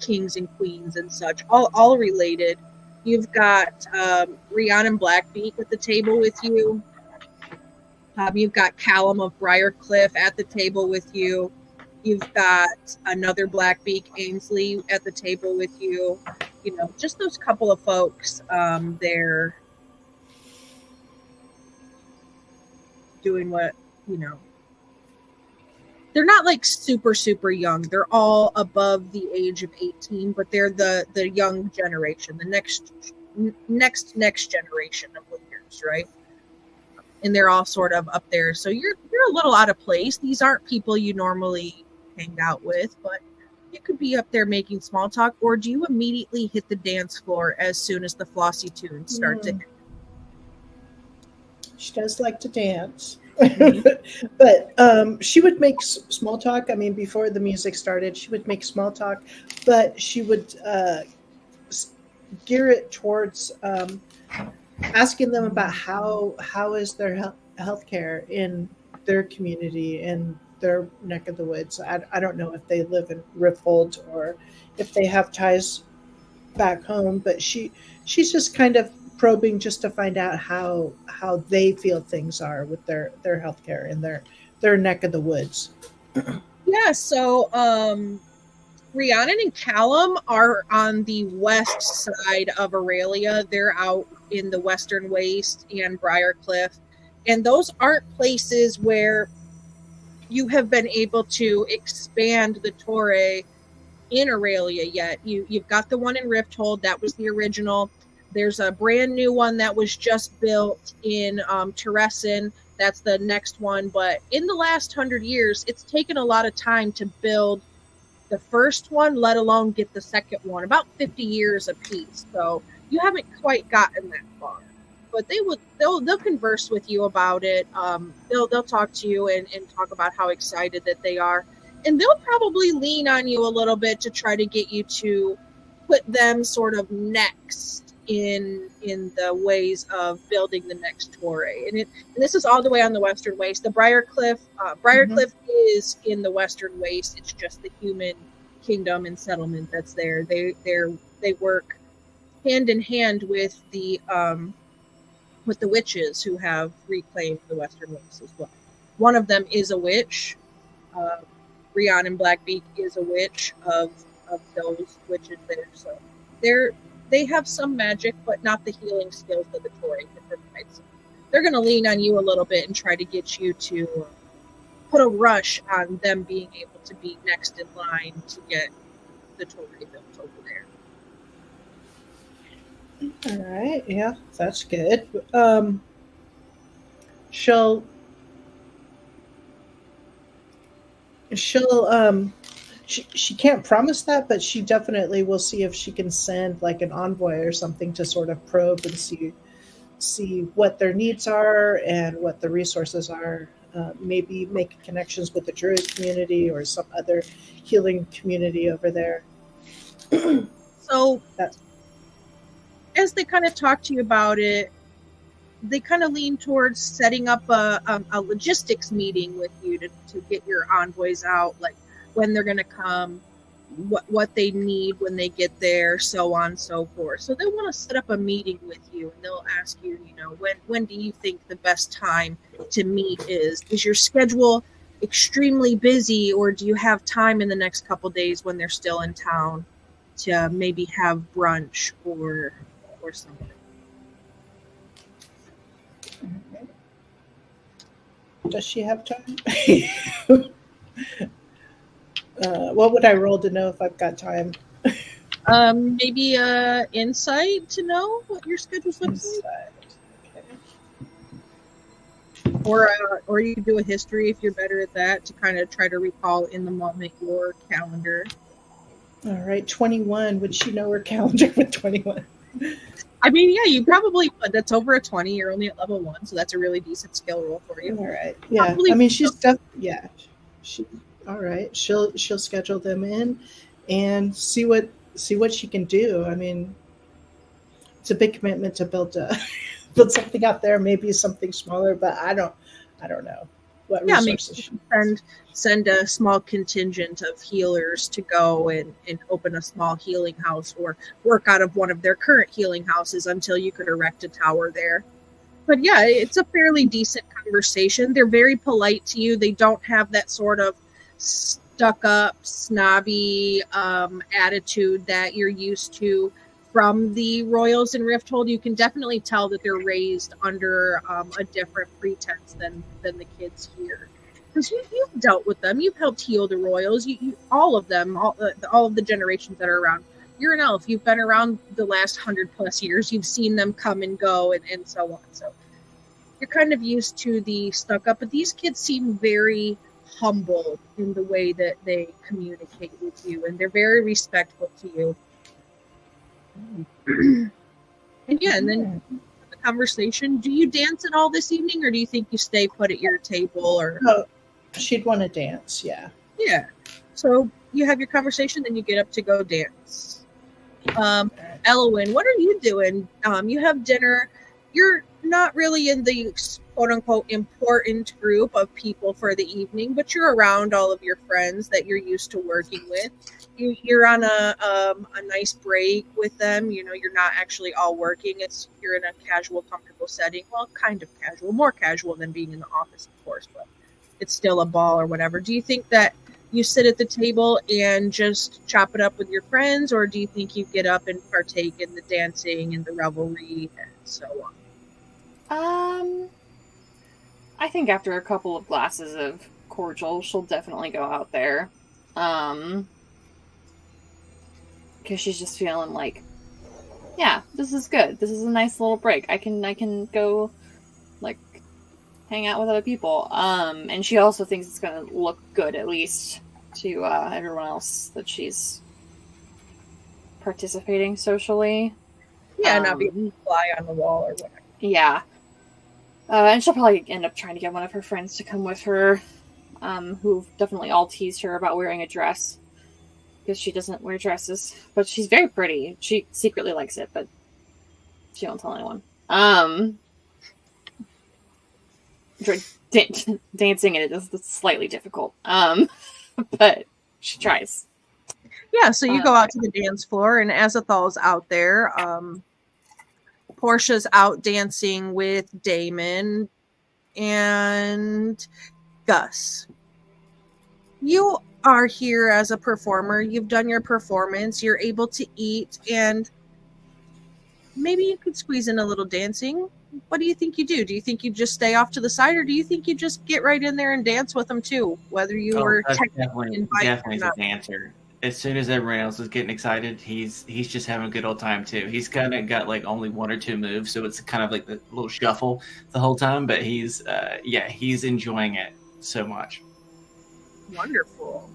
kings and queens and such, all related. You've got Rhiannon Blackbeak at the table with you. You've got Callum of Briarcliff at the table with you. You've got another Blackbeak, Ainsley, at the table with you. Just those couple of folks. They're doing what, they're not like super, super young. They're all above the age of 18, but they're the young generation, the next generation of leaders, right? And they're all sort of up there. So you're a little out of place. These aren't people you normally hang out with, but you could be up there making small talk, or do you immediately hit the dance floor as soon as the Flossie tunes start to hit? She does like to dance. But she would make small talk. I mean, before the music started, she would make small talk, but she would gear it towards asking them about how is their healthcare in their community, in their neck of the woods. I don't know if they live in Riphold or if they have ties back home, but she's just kind of probing just to find out how they feel things are with their healthcare in their neck of the woods. Yeah, so Rhiannon and Callum are on the west side of Aurelia. They're out in the Western Waste and Briarcliff, and those aren't places where you have been able to expand the Torre in Aurelia yet. You've got the one in Rifthold, that was the original. There's a brand new one that was just built in Teresin. That's the next one. But in the last 100 years, it's taken a lot of time to build the first one, let alone get the second one. About 50 years apiece. So you haven't quite gotten that far. But they'll converse with you about it. They'll talk to you and talk about how excited that they are. And they'll probably lean on you a little bit to try to get you to put them sort of next in the ways of building the next Torre. And this is all the way on the Western Waste. The Briarcliff is in the Western Waste. It's just the human kingdom and settlement that's there. They work hand in hand with the witches who have reclaimed the Western Waste as well. One of them is a witch. Rhiannon Blackbeak is a witch of those witches there. So they have some magic, but not the healing skills that the Torre can provide. So they're going to lean on you a little bit and try to get you to put a rush on them being able to be next in line to get the Torre built over there. All right, yeah, that's good. She can't promise that, but she definitely will see if she can send like an envoy or something to sort of probe and see what their needs are and what the resources are. Maybe make connections with the Druid community or some other healing community over there. So as they kind of talk to you about it, they kind of lean towards setting up a logistics meeting with you to get your envoys out, like when they're going to come, what they need when they get there, so on and so forth. So they want to set up a meeting with you, and they'll ask you, when do you think the best time to meet is? Is your schedule extremely busy, or do you have time in the next couple days when they're still in town to maybe have brunch or something? Does she have time? What would I roll to know if I've got time? Maybe insight to know what your schedule's looking like, Inside. Okay. or you could do a history if you're better at that to kind of try to recall in the moment your calendar. All right, 21. Would she know her calendar with 21? I mean, yeah, you probably would. That's over a 20. You're only at level 1, so that's a really decent skill roll for you. All right. Yeah. Probably- I mean, she's yeah. She all right. She'll schedule them in and see what she can do. I mean, it's a big commitment to build something out there. Maybe something smaller, but I don't know what resources. Maybe send a small contingent of healers to go and open a small healing house or work out of one of their current healing houses until you could erect a tower there. But yeah, it's a fairly decent conversation. They're very polite to you. They don't have that sort of stuck up, snobby attitude that you're used to from the Royals in Rifthold. You can definitely tell that they're raised under a different pretense than the kids here. Because you've dealt with them, you've helped heal the Royals. You all of them, all of the generations that are around. You're an elf. You've been around the last 100+ years. You've seen them come and go, and so on. So you're kind of used to the stuck up. But these kids seem very humble in the way that they communicate with you, and they're very respectful to you. And yeah, and then the conversation. Do you dance at all this evening, or do you think you stay put at your table? Or She'd want to dance. Yeah. Yeah. So you have your conversation, then you get up to go dance. Elwyn, what are you doing? You have dinner. You're not really in the quote unquote important group of people for the evening, but you're around all of your friends that you're used to working with. You're on a nice break with them. You know, you're not actually all working. You're in a casual, comfortable setting. Well, kind of casual, more casual than being in the office, of course, but it's still a ball or whatever. Do you think that you sit at the table and just chop it up with your friends, or do you think you get up and partake in the dancing and the revelry and so on? I think after a couple of glasses of cordial, she'll definitely go out there. Because she's just feeling like, yeah, this is good. This is a nice little break. I can go, like, hang out with other people. And she also thinks it's going to look good, at least, to everyone else that she's participating socially. Yeah, not be a fly on the wall or whatever. Yeah. And she'll probably end up trying to get one of her friends to come with her, who've definitely all teased her about wearing a dress, because she doesn't wear dresses. But she's very pretty. She secretly likes it, but she won't tell anyone. Dancing in it is slightly difficult, but she tries. Yeah, so you go out to the dance floor, and Azathal's out there. Portia's out dancing with Damon and Gus. You are here as a performer. You've done your performance. You're able to eat, and maybe you could squeeze in a little dancing. What do you think you do? Do you think you just stay off to the side, or do you think you just get right in there and dance with them too, whether you were technically invited or not? A dancer. As soon as everyone else is getting excited, he's just having a good old time too. He's kind of got like only one or two moves, so it's kind of like the little shuffle the whole time. But he's enjoying it so much. Wonderful.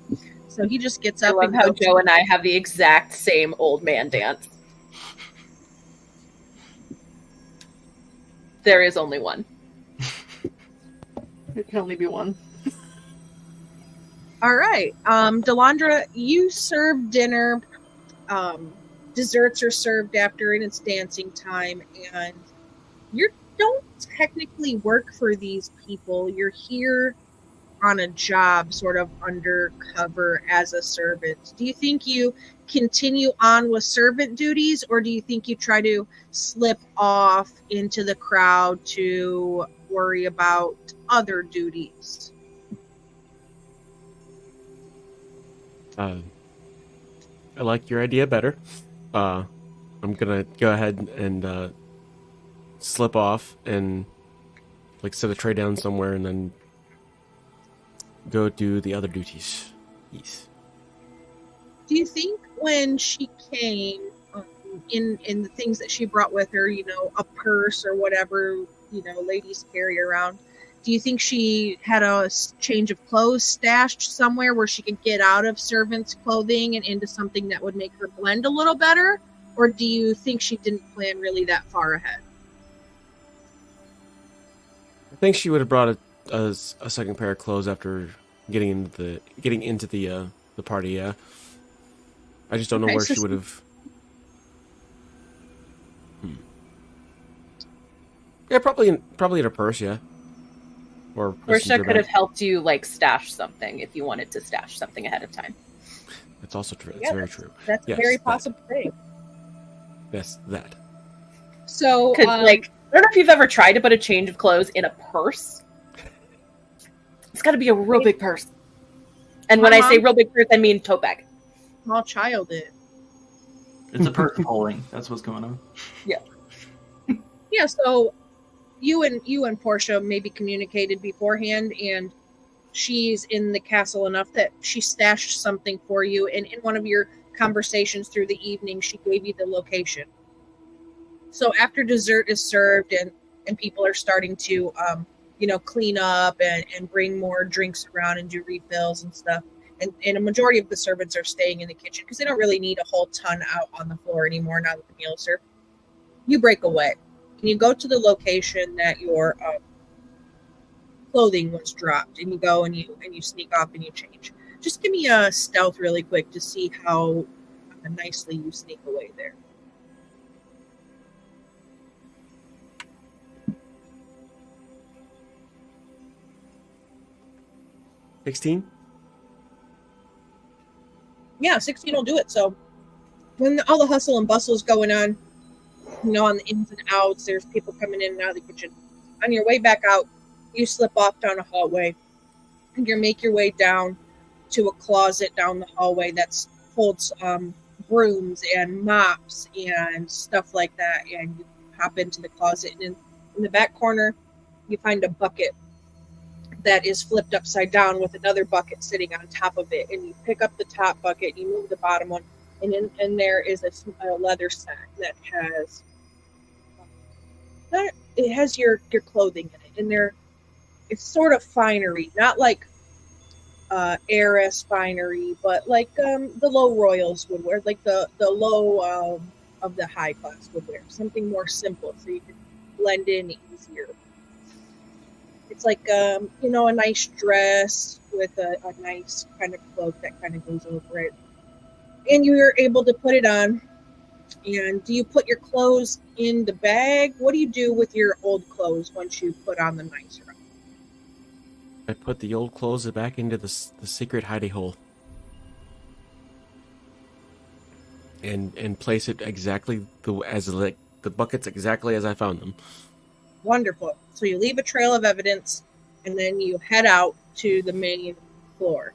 So he just gets I up love and how goes. Joe and I have the exact same old man dance. There is only one. There can only be one. All right. Delandra, you serve dinner. Desserts are served after, and it's dancing time. And you don't technically work for these people. You're here on a job, sort of undercover as a servant. Do you think you continue on with servant duties, or do you think you try to slip off into the crowd to worry about other duties? I like your idea better. I'm gonna go ahead and slip off and like set a tray down somewhere and then go do the other duties. Yes. Do you think when she came, in the things that she brought with her, a purse or whatever, ladies carry around, do you think she had a change of clothes stashed somewhere where she could get out of servant's clothing and into something that would make her blend a little better? Or do you think she didn't plan really that far ahead? I think she would have brought a second pair of clothes after getting into the party. Yeah, I just don't know where she would have. Yeah, probably in her purse. Yeah, or Portia could have helped you stash something if you wanted to stash something ahead of time. That's also true. It's very true. That's a very possible thing. Yes, that. So, I don't know if you've ever tried to put a change of clothes in a purse. It's got to be a real big purse. And when I say real big purse, I mean tote bag. Small child did. It's a purse holding. That's what's going on. Yeah. Yeah. So, you and Portia maybe communicated beforehand, and she's in the castle enough that she stashed something for you. And in one of your conversations through the evening, she gave you the location. So after dessert is served and people are starting to, clean up and bring more drinks around and do refills and stuff. And a majority of the servants are staying in the kitchen because they don't really need a whole ton out on the floor anymore now that the meal is served. You break away. And you go to the location that your clothing was dropped. And you go and you sneak off and you change. Just give me a stealth really quick to see how nicely you sneak away there. Yeah, 16 will do it. So when all the hustle and bustle is going on, on the ins and outs, there's people coming in and out of the kitchen. On your way back out, you slip off down a hallway and you make your way down to a closet down the hallway that holds brooms and mops and stuff like that. And you hop into the closet, and in the back corner, you find a bucket that is flipped upside down with another bucket sitting on top of it. And you pick up the top bucket, you move the bottom one, and there is a leather sack that has your clothing in it. And it's sort of finery, not like heiress finery, but like the low royals would wear, like the low of the high class would wear. Something more simple so you can blend in easier. It's like, a nice dress with a nice kind of cloak that kind of goes over it. And you're able to put it on. And do you put your clothes in the bag? What do you do with your old clothes once you put on the nicer one? I put the old clothes back into the secret hidey hole. And place it exactly the buckets exactly as I found them. Wonderful. So you leave a trail of evidence, and then you head out to the main floor.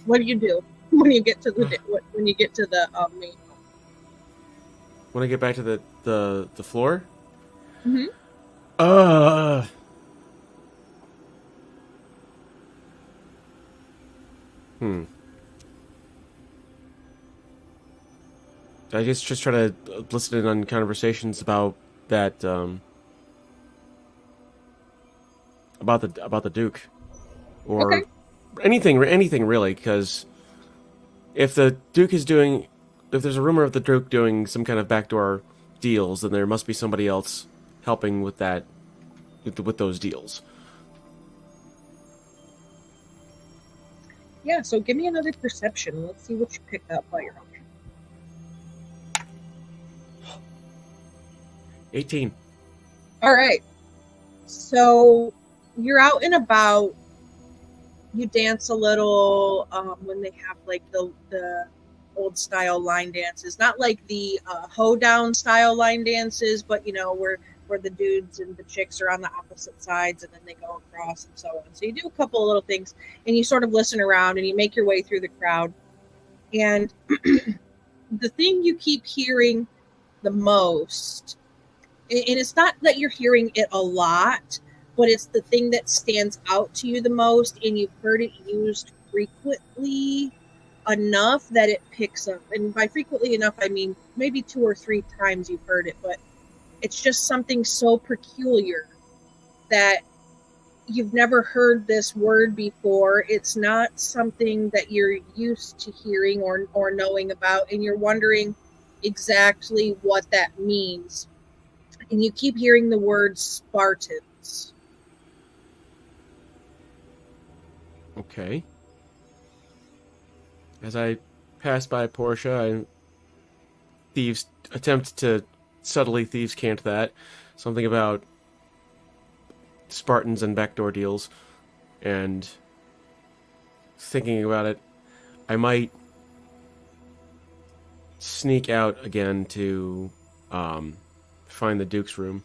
What do you do when you get to the main hall? When I get back to the floor? Mm-hmm. I just try to listen in on conversations about that, about the Duke, or anything really. Because if the Duke if there's a rumor of the Duke doing some kind of backdoor deals, then there must be somebody else helping with that, with those deals. Yeah. So give me another perception. Let's see what you pick up while you're home. 18. All right. So you're out and about. You dance a little when they have like the old style line dances, not like the hoedown style line dances, but where the dudes and the chicks are on the opposite sides and then they go across and so on. So you do a couple of little things and you sort of listen around and you make your way through the crowd. And the thing you keep hearing the most, and it's not that you're hearing it a lot, but it's the thing that stands out to you the most, and you've heard it used frequently enough that it picks up. And by frequently enough, I mean maybe 2 or 3 times you've heard it, but it's just something so peculiar that you've never heard this word before. It's not something that you're used to hearing or knowing about, and you're wondering exactly what that means. And you keep hearing the word Spartans. Okay. As I pass by Portia, thieves attempt to subtly thieves cant that. Something about Spartans and backdoor deals. And thinking about it, I might sneak out again to find the Duke's room.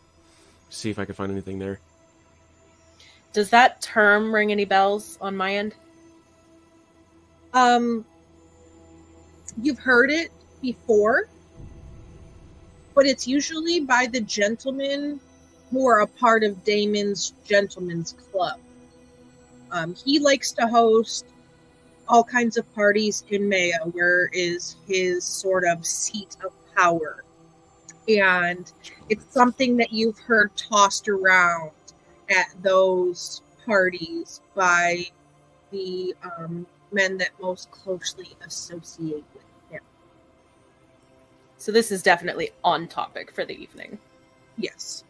See if I can find anything there. Does that term ring any bells on my end? You've heard it before, but it's usually by the gentlemen who are a part of Damon's Gentlemen's Club. He likes to host all kinds of parties in Maya, where is his sort of seat of power. And it's something that you've heard tossed around at those parties by the men that most closely associate with him. So this is definitely on topic for the evening. Yes.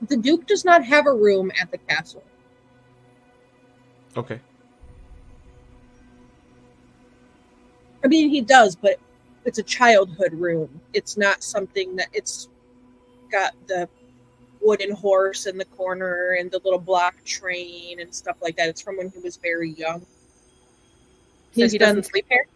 The Duke does not have a room at the castle. Okay. I mean, he does, but it's a childhood room. It's not something that it's got the wooden horse in the corner and the little block train and stuff like that. It's from when he was very young. So he doesn't sleep here?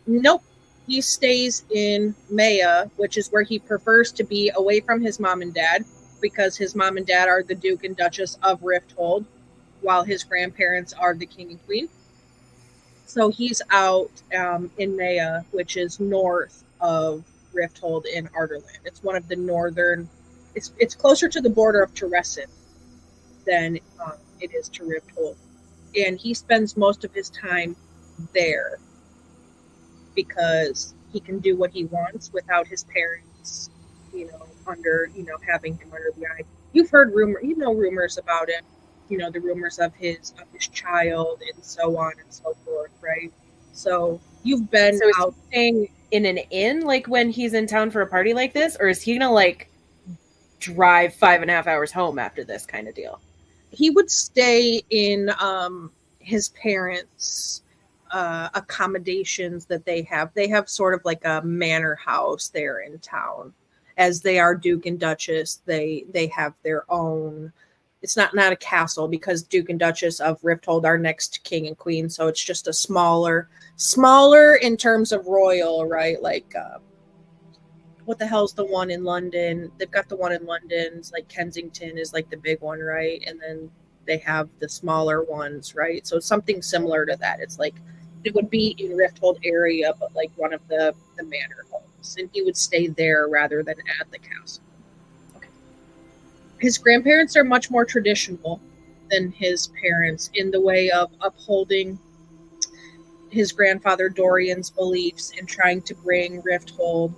Nope. He stays in Maya, which is where he prefers to be, away from his mom and dad, because his mom and dad are the Duke and Duchess of Rifthold, while his grandparents are the King and Queen. So he's out in Maya, which is north of Rifthold in Arderland. It's one of the northern... It's closer to the border of Teresin than it is to Rifthold. And he spends most of his time there because he can do what he wants without his parents, having him under the eye. You've heard rumors about him, the rumors of his child and so on and so forth, right? So you've been out staying in an inn, like when he's in town for a party like this, or is he gonna drive 5.5 hours home after this kind of deal? He would stay in his parents' accommodations that they have. They have sort of like a manor house there in town. As they are Duke and Duchess, they have their own. It's not a castle, because Duke and Duchess of Rifthold are next to King and Queen, so it's just a smaller in terms of royal, right? Like, what the hell's the one in London? They've got the one in London. It's like Kensington is like the big one, right? And then they have the smaller ones, right? So it's something similar to that. It's like it would be in Rifthold area, but like one of the manor homes, and he would stay there rather than at the castle. Okay. His grandparents are much more traditional than his parents in the way of upholding his grandfather Dorian's beliefs and trying to bring Rifthold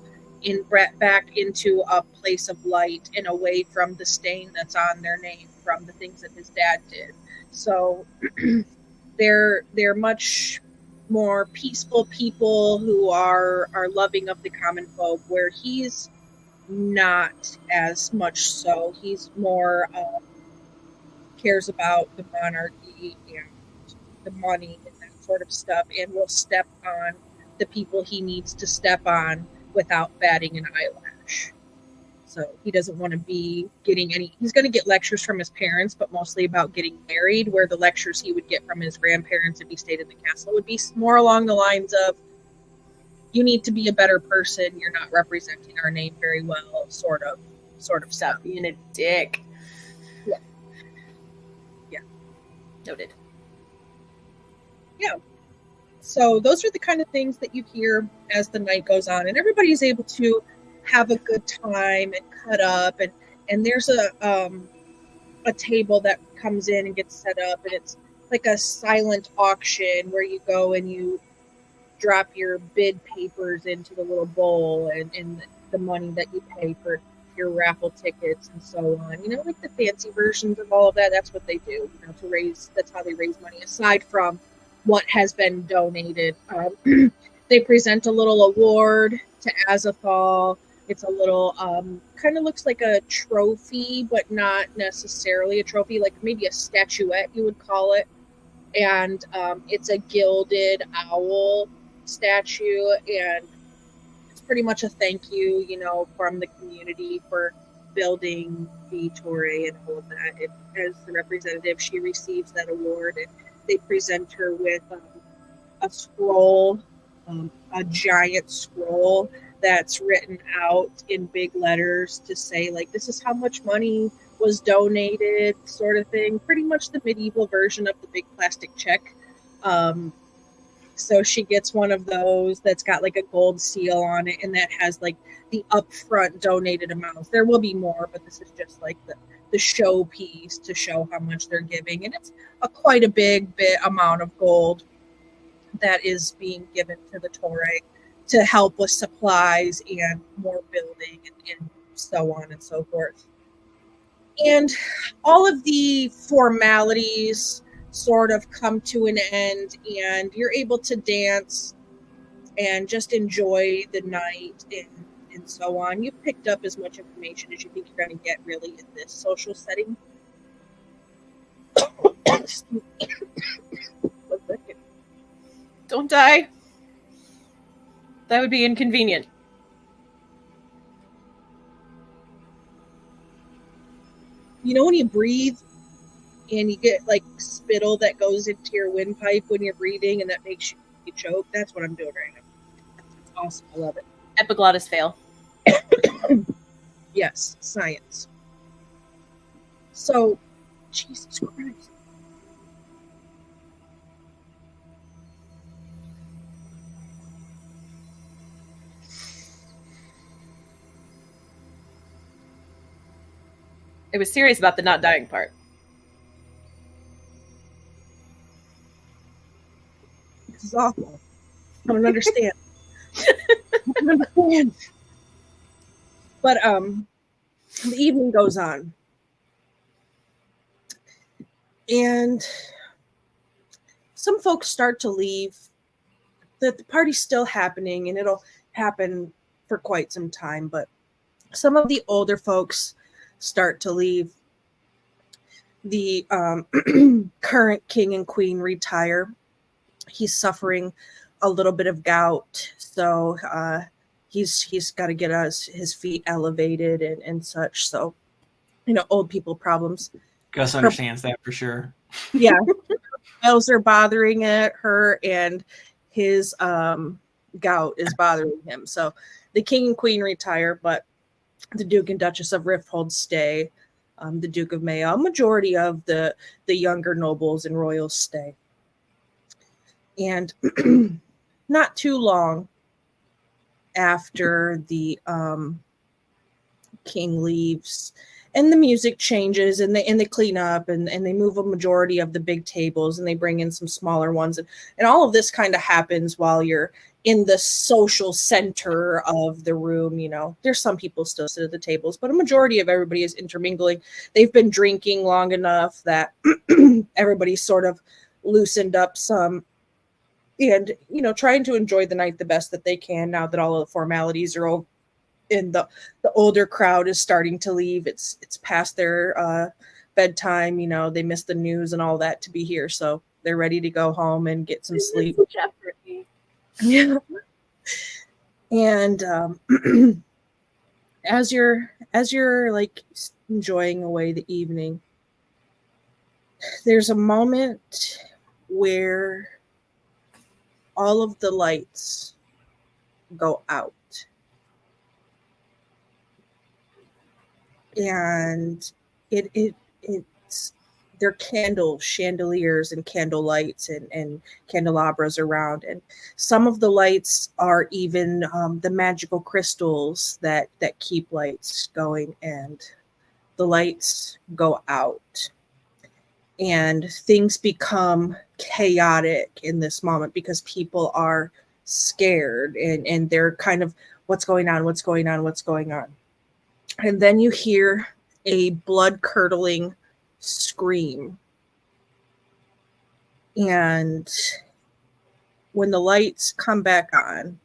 back into a place of light and away from the stain that's on their name from the things that his dad did. So they're much more peaceful people who are loving of the common folk, where he's not as much so. He's more cares about the monarchy and the money and that sort of stuff, and will step on the people he needs to step on without batting an eyelash. So he doesn't want to be getting he's going to get lectures from his parents, but mostly about getting married, where the lectures he would get from his grandparents if he stayed in the castle would be more along the lines of, you need to be a better person, you're not representing our name very well, sort of stuff. Being a dick. Yeah. Noted. Yeah. So those are the kind of things that you hear as the night goes on, and everybody's able to have a good time and cut up, and there's a table that comes in and gets set up, and it's like a silent auction where you go and you drop your bid papers into the little bowl, and the money that you pay for your raffle tickets and so on. You know, like the fancy versions of all of that. That's what they do. You know, to raise. That's how they raise money. Aside from what has been donated, they present a little award to Azathal. It's a little kind of looks like a trophy, but not necessarily a trophy. Like maybe a statuette, you would call it. And it's a gilded owl statue, and it's pretty much a thank you, you know, from the community for building the Torre and all of that. And as the representative, she receives that award, and they present her with a scroll, a giant scroll that's written out in big letters to say, like, this is how much money was donated, sort of thing. Pretty much the medieval version of the big plastic check. So she gets one of those that's got like a gold seal on it, and that has like the upfront donated amounts. There will be more, but this is just like the showpiece to show how much they're giving, and it's quite a big amount of gold that is being given to the Torre to help with supplies and more building and so on and so forth. And all of the formalities sort of come to an end, and you're able to dance and just enjoy the night and so on. You've picked up as much information as you think you're going to get really in this social setting. Don't die. That would be inconvenient. You know when you breathe and you get like spittle that goes into your windpipe when you're breathing, and that makes you choke? That's what I'm doing right now. It's awesome. I love it. Epiglottis fail. Yes, science. So, Jesus Christ. It was serious about the not dying part. This is awful. I don't understand. I don't understand. But the evening goes on, and some folks start to leave. The party's still happening, and it'll happen for quite some time, but some of the older folks start to leave. The current king and queen retire. He's suffering a little bit of gout, so he's got to get his feet elevated and such. So, you know, old people problems. Gus understands that for sure. Yeah. Bells are bothering her, and his gout is bothering him. So the king and queen retire, but the Duke and Duchess of Rifthold stay. The Duke of Mayo, a majority of the younger nobles and royals stay. And not too long after the king leaves, and the music changes, and they clean up, and they move a majority of the big tables, and they bring in some smaller ones, and all of this kind of happens while you're in the social center of the room. You know, there's some people still sit at the tables, but a majority of everybody is intermingling. They've been drinking long enough that everybody's sort of loosened up some, and, you know, trying to enjoy the night the best that they can now that all of the formalities are over, and the older crowd is starting to leave. It's past their bedtime. You know, they miss the news and all that to be here, so they're ready to go home and get some sleep. Jeopardy. Yeah. And as you're like enjoying away the evening, there's a moment where all of the lights go out, and it's there are candle chandeliers and candle lights and candelabras around, and some of the lights are even the magical crystals that keep lights going, and the lights go out and things become chaotic in this moment because people are scared and they're kind of, what's going on, what's going on, what's going on. And then you hear a blood-curdling scream. And when the lights come back on,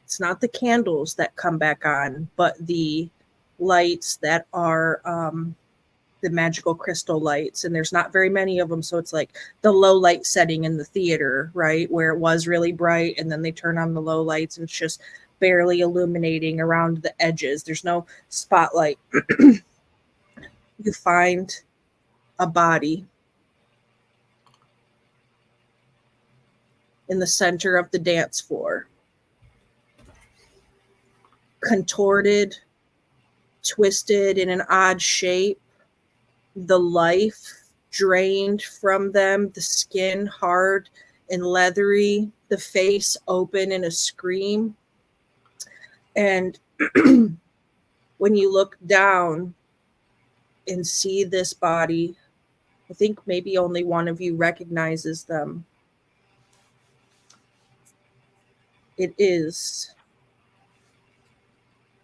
it's not the candles that come back on, but the lights that are the magical crystal lights. And there's not very many of them. So it's like the low light setting in the theater, right? Where it was really bright and then they turn on the low lights and it's just barely illuminating around the edges. There's no spotlight. You find a body in the center of the dance floor, contorted, twisted in an odd shape, the life drained from them, the skin hard and leathery, the face open in a scream. And when you look down and see this body, I think maybe only one of you recognizes them. It is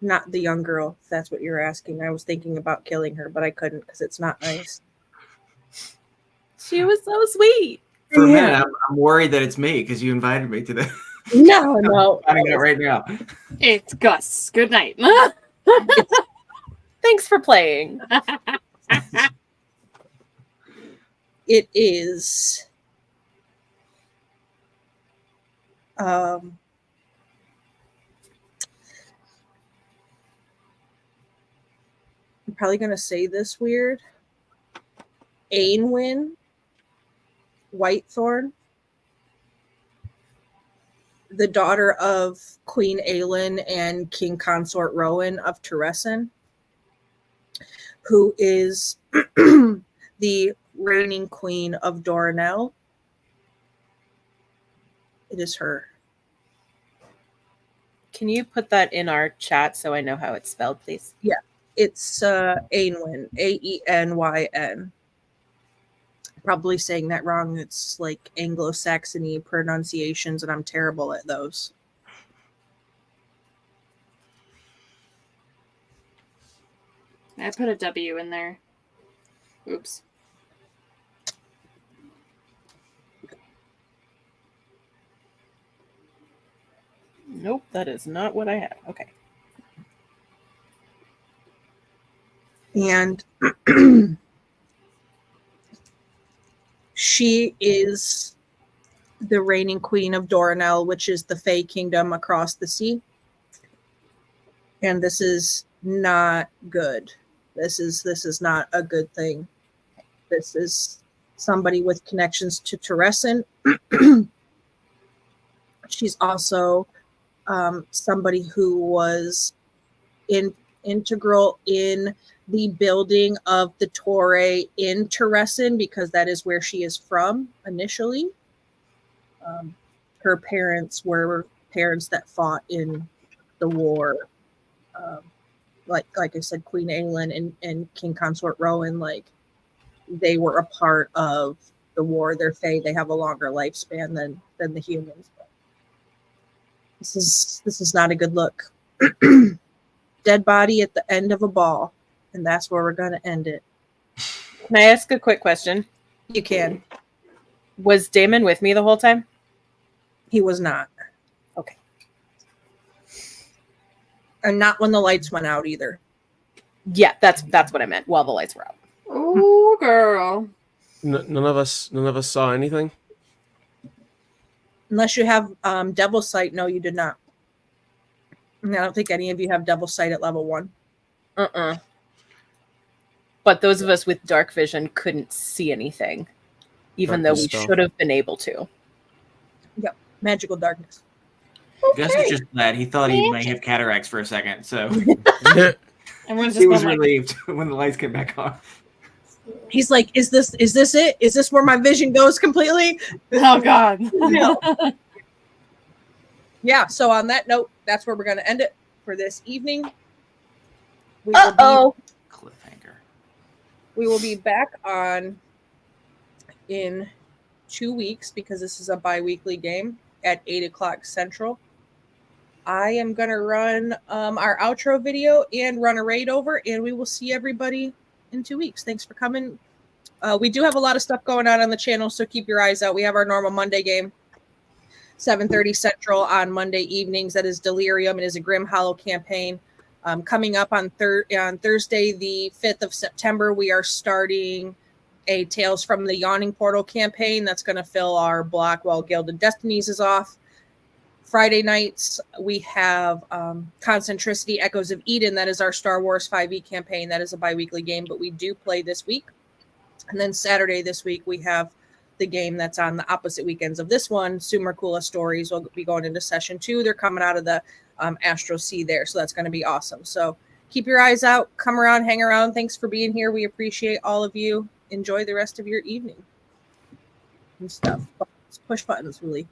not the young girl, if that's what you're asking. I was thinking about killing her, but I couldn't because it's not nice. She was so sweet. For a minute, I'm worried that it's me because you invited me to the. No. I'm finding out right now. It's Gus. Good night. Thanks for playing. It is I'm probably going to say this weird. Ainwyn Whitethorn, the daughter of Queen Aelin and King Consort Rowan of Teresin, who is the reigning queen of Doranel. It is her. Can you put that in our chat so I know how it's spelled, please? Yeah, it's Ainwyn, Aenyn. Probably saying that wrong. It's like Anglo-Saxony pronunciations, and I'm terrible at those. I put a W in there. Oops. Nope, that is not what I have. Okay. And she is the reigning queen of Doranel, which is the Fae kingdom across the sea. And this is not good. This is not a good thing. This is somebody with connections to Teresin. She's also somebody who was integral in the building of the Torre in Teresin, because that is where she is from initially. Her parents were parents that fought in the war. Like I said, Queen Aelin and King Consort Rowan, like they were a part of the war. They're Fae. They have a longer lifespan than the humans. But this is not a good look. Dead body at the end of a ball, and that's where we're going to end it. Can I ask a quick question? You can. Was Damon with me the whole time? He was not. Okay. And not when the lights went out either. Yeah, that's what I meant. While the lights were out. Oh, girl. None of us saw anything. Unless you have Devil Sight. No, you did not. And I don't think any of you have Devil Sight at level 1. But those of us with dark vision couldn't see anything, even though we should have been able to. Yep, magical darkness. Gus was just glad. He thought he might have cataracts for a second, so Everyone's he was just relieved when the lights came back on. He's like, is this it? Is this where my vision goes completely? Oh God. No. Yeah, so on that note, that's where we're going to end it for this evening. Cliffhanger. We will be back on in 2 weeks because this is a bi-weekly game at 8 o'clock Central. I am going to run our outro video and run a raid over, and we will see everybody in 2 weeks. Thanks for coming. We do have a lot of stuff going on the channel, so keep your eyes out. We have our normal Monday game, 7:30 Central on Monday evenings. That is Delirium. It is a Grim Hollow campaign. Coming up on Thursday, the 5th of September, we are starting a Tales from the Yawning Portal campaign. That's going to fill our block while Gilded Destinies is off. Friday nights, we have Concentricity Echoes of Eden. That is our Star Wars 5e campaign. That is a bi-weekly game, but we do play this week. And then Saturday this week, we have the game that's on the opposite weekends of this one, Sumerkula Stories. Will be going into session 2. They're coming out of the Astro Sea there, so that's going to be awesome. So keep your eyes out. Come around, hang around. Thanks for being here. We appreciate all of you. Enjoy the rest of your evening and stuff. Push buttons, really.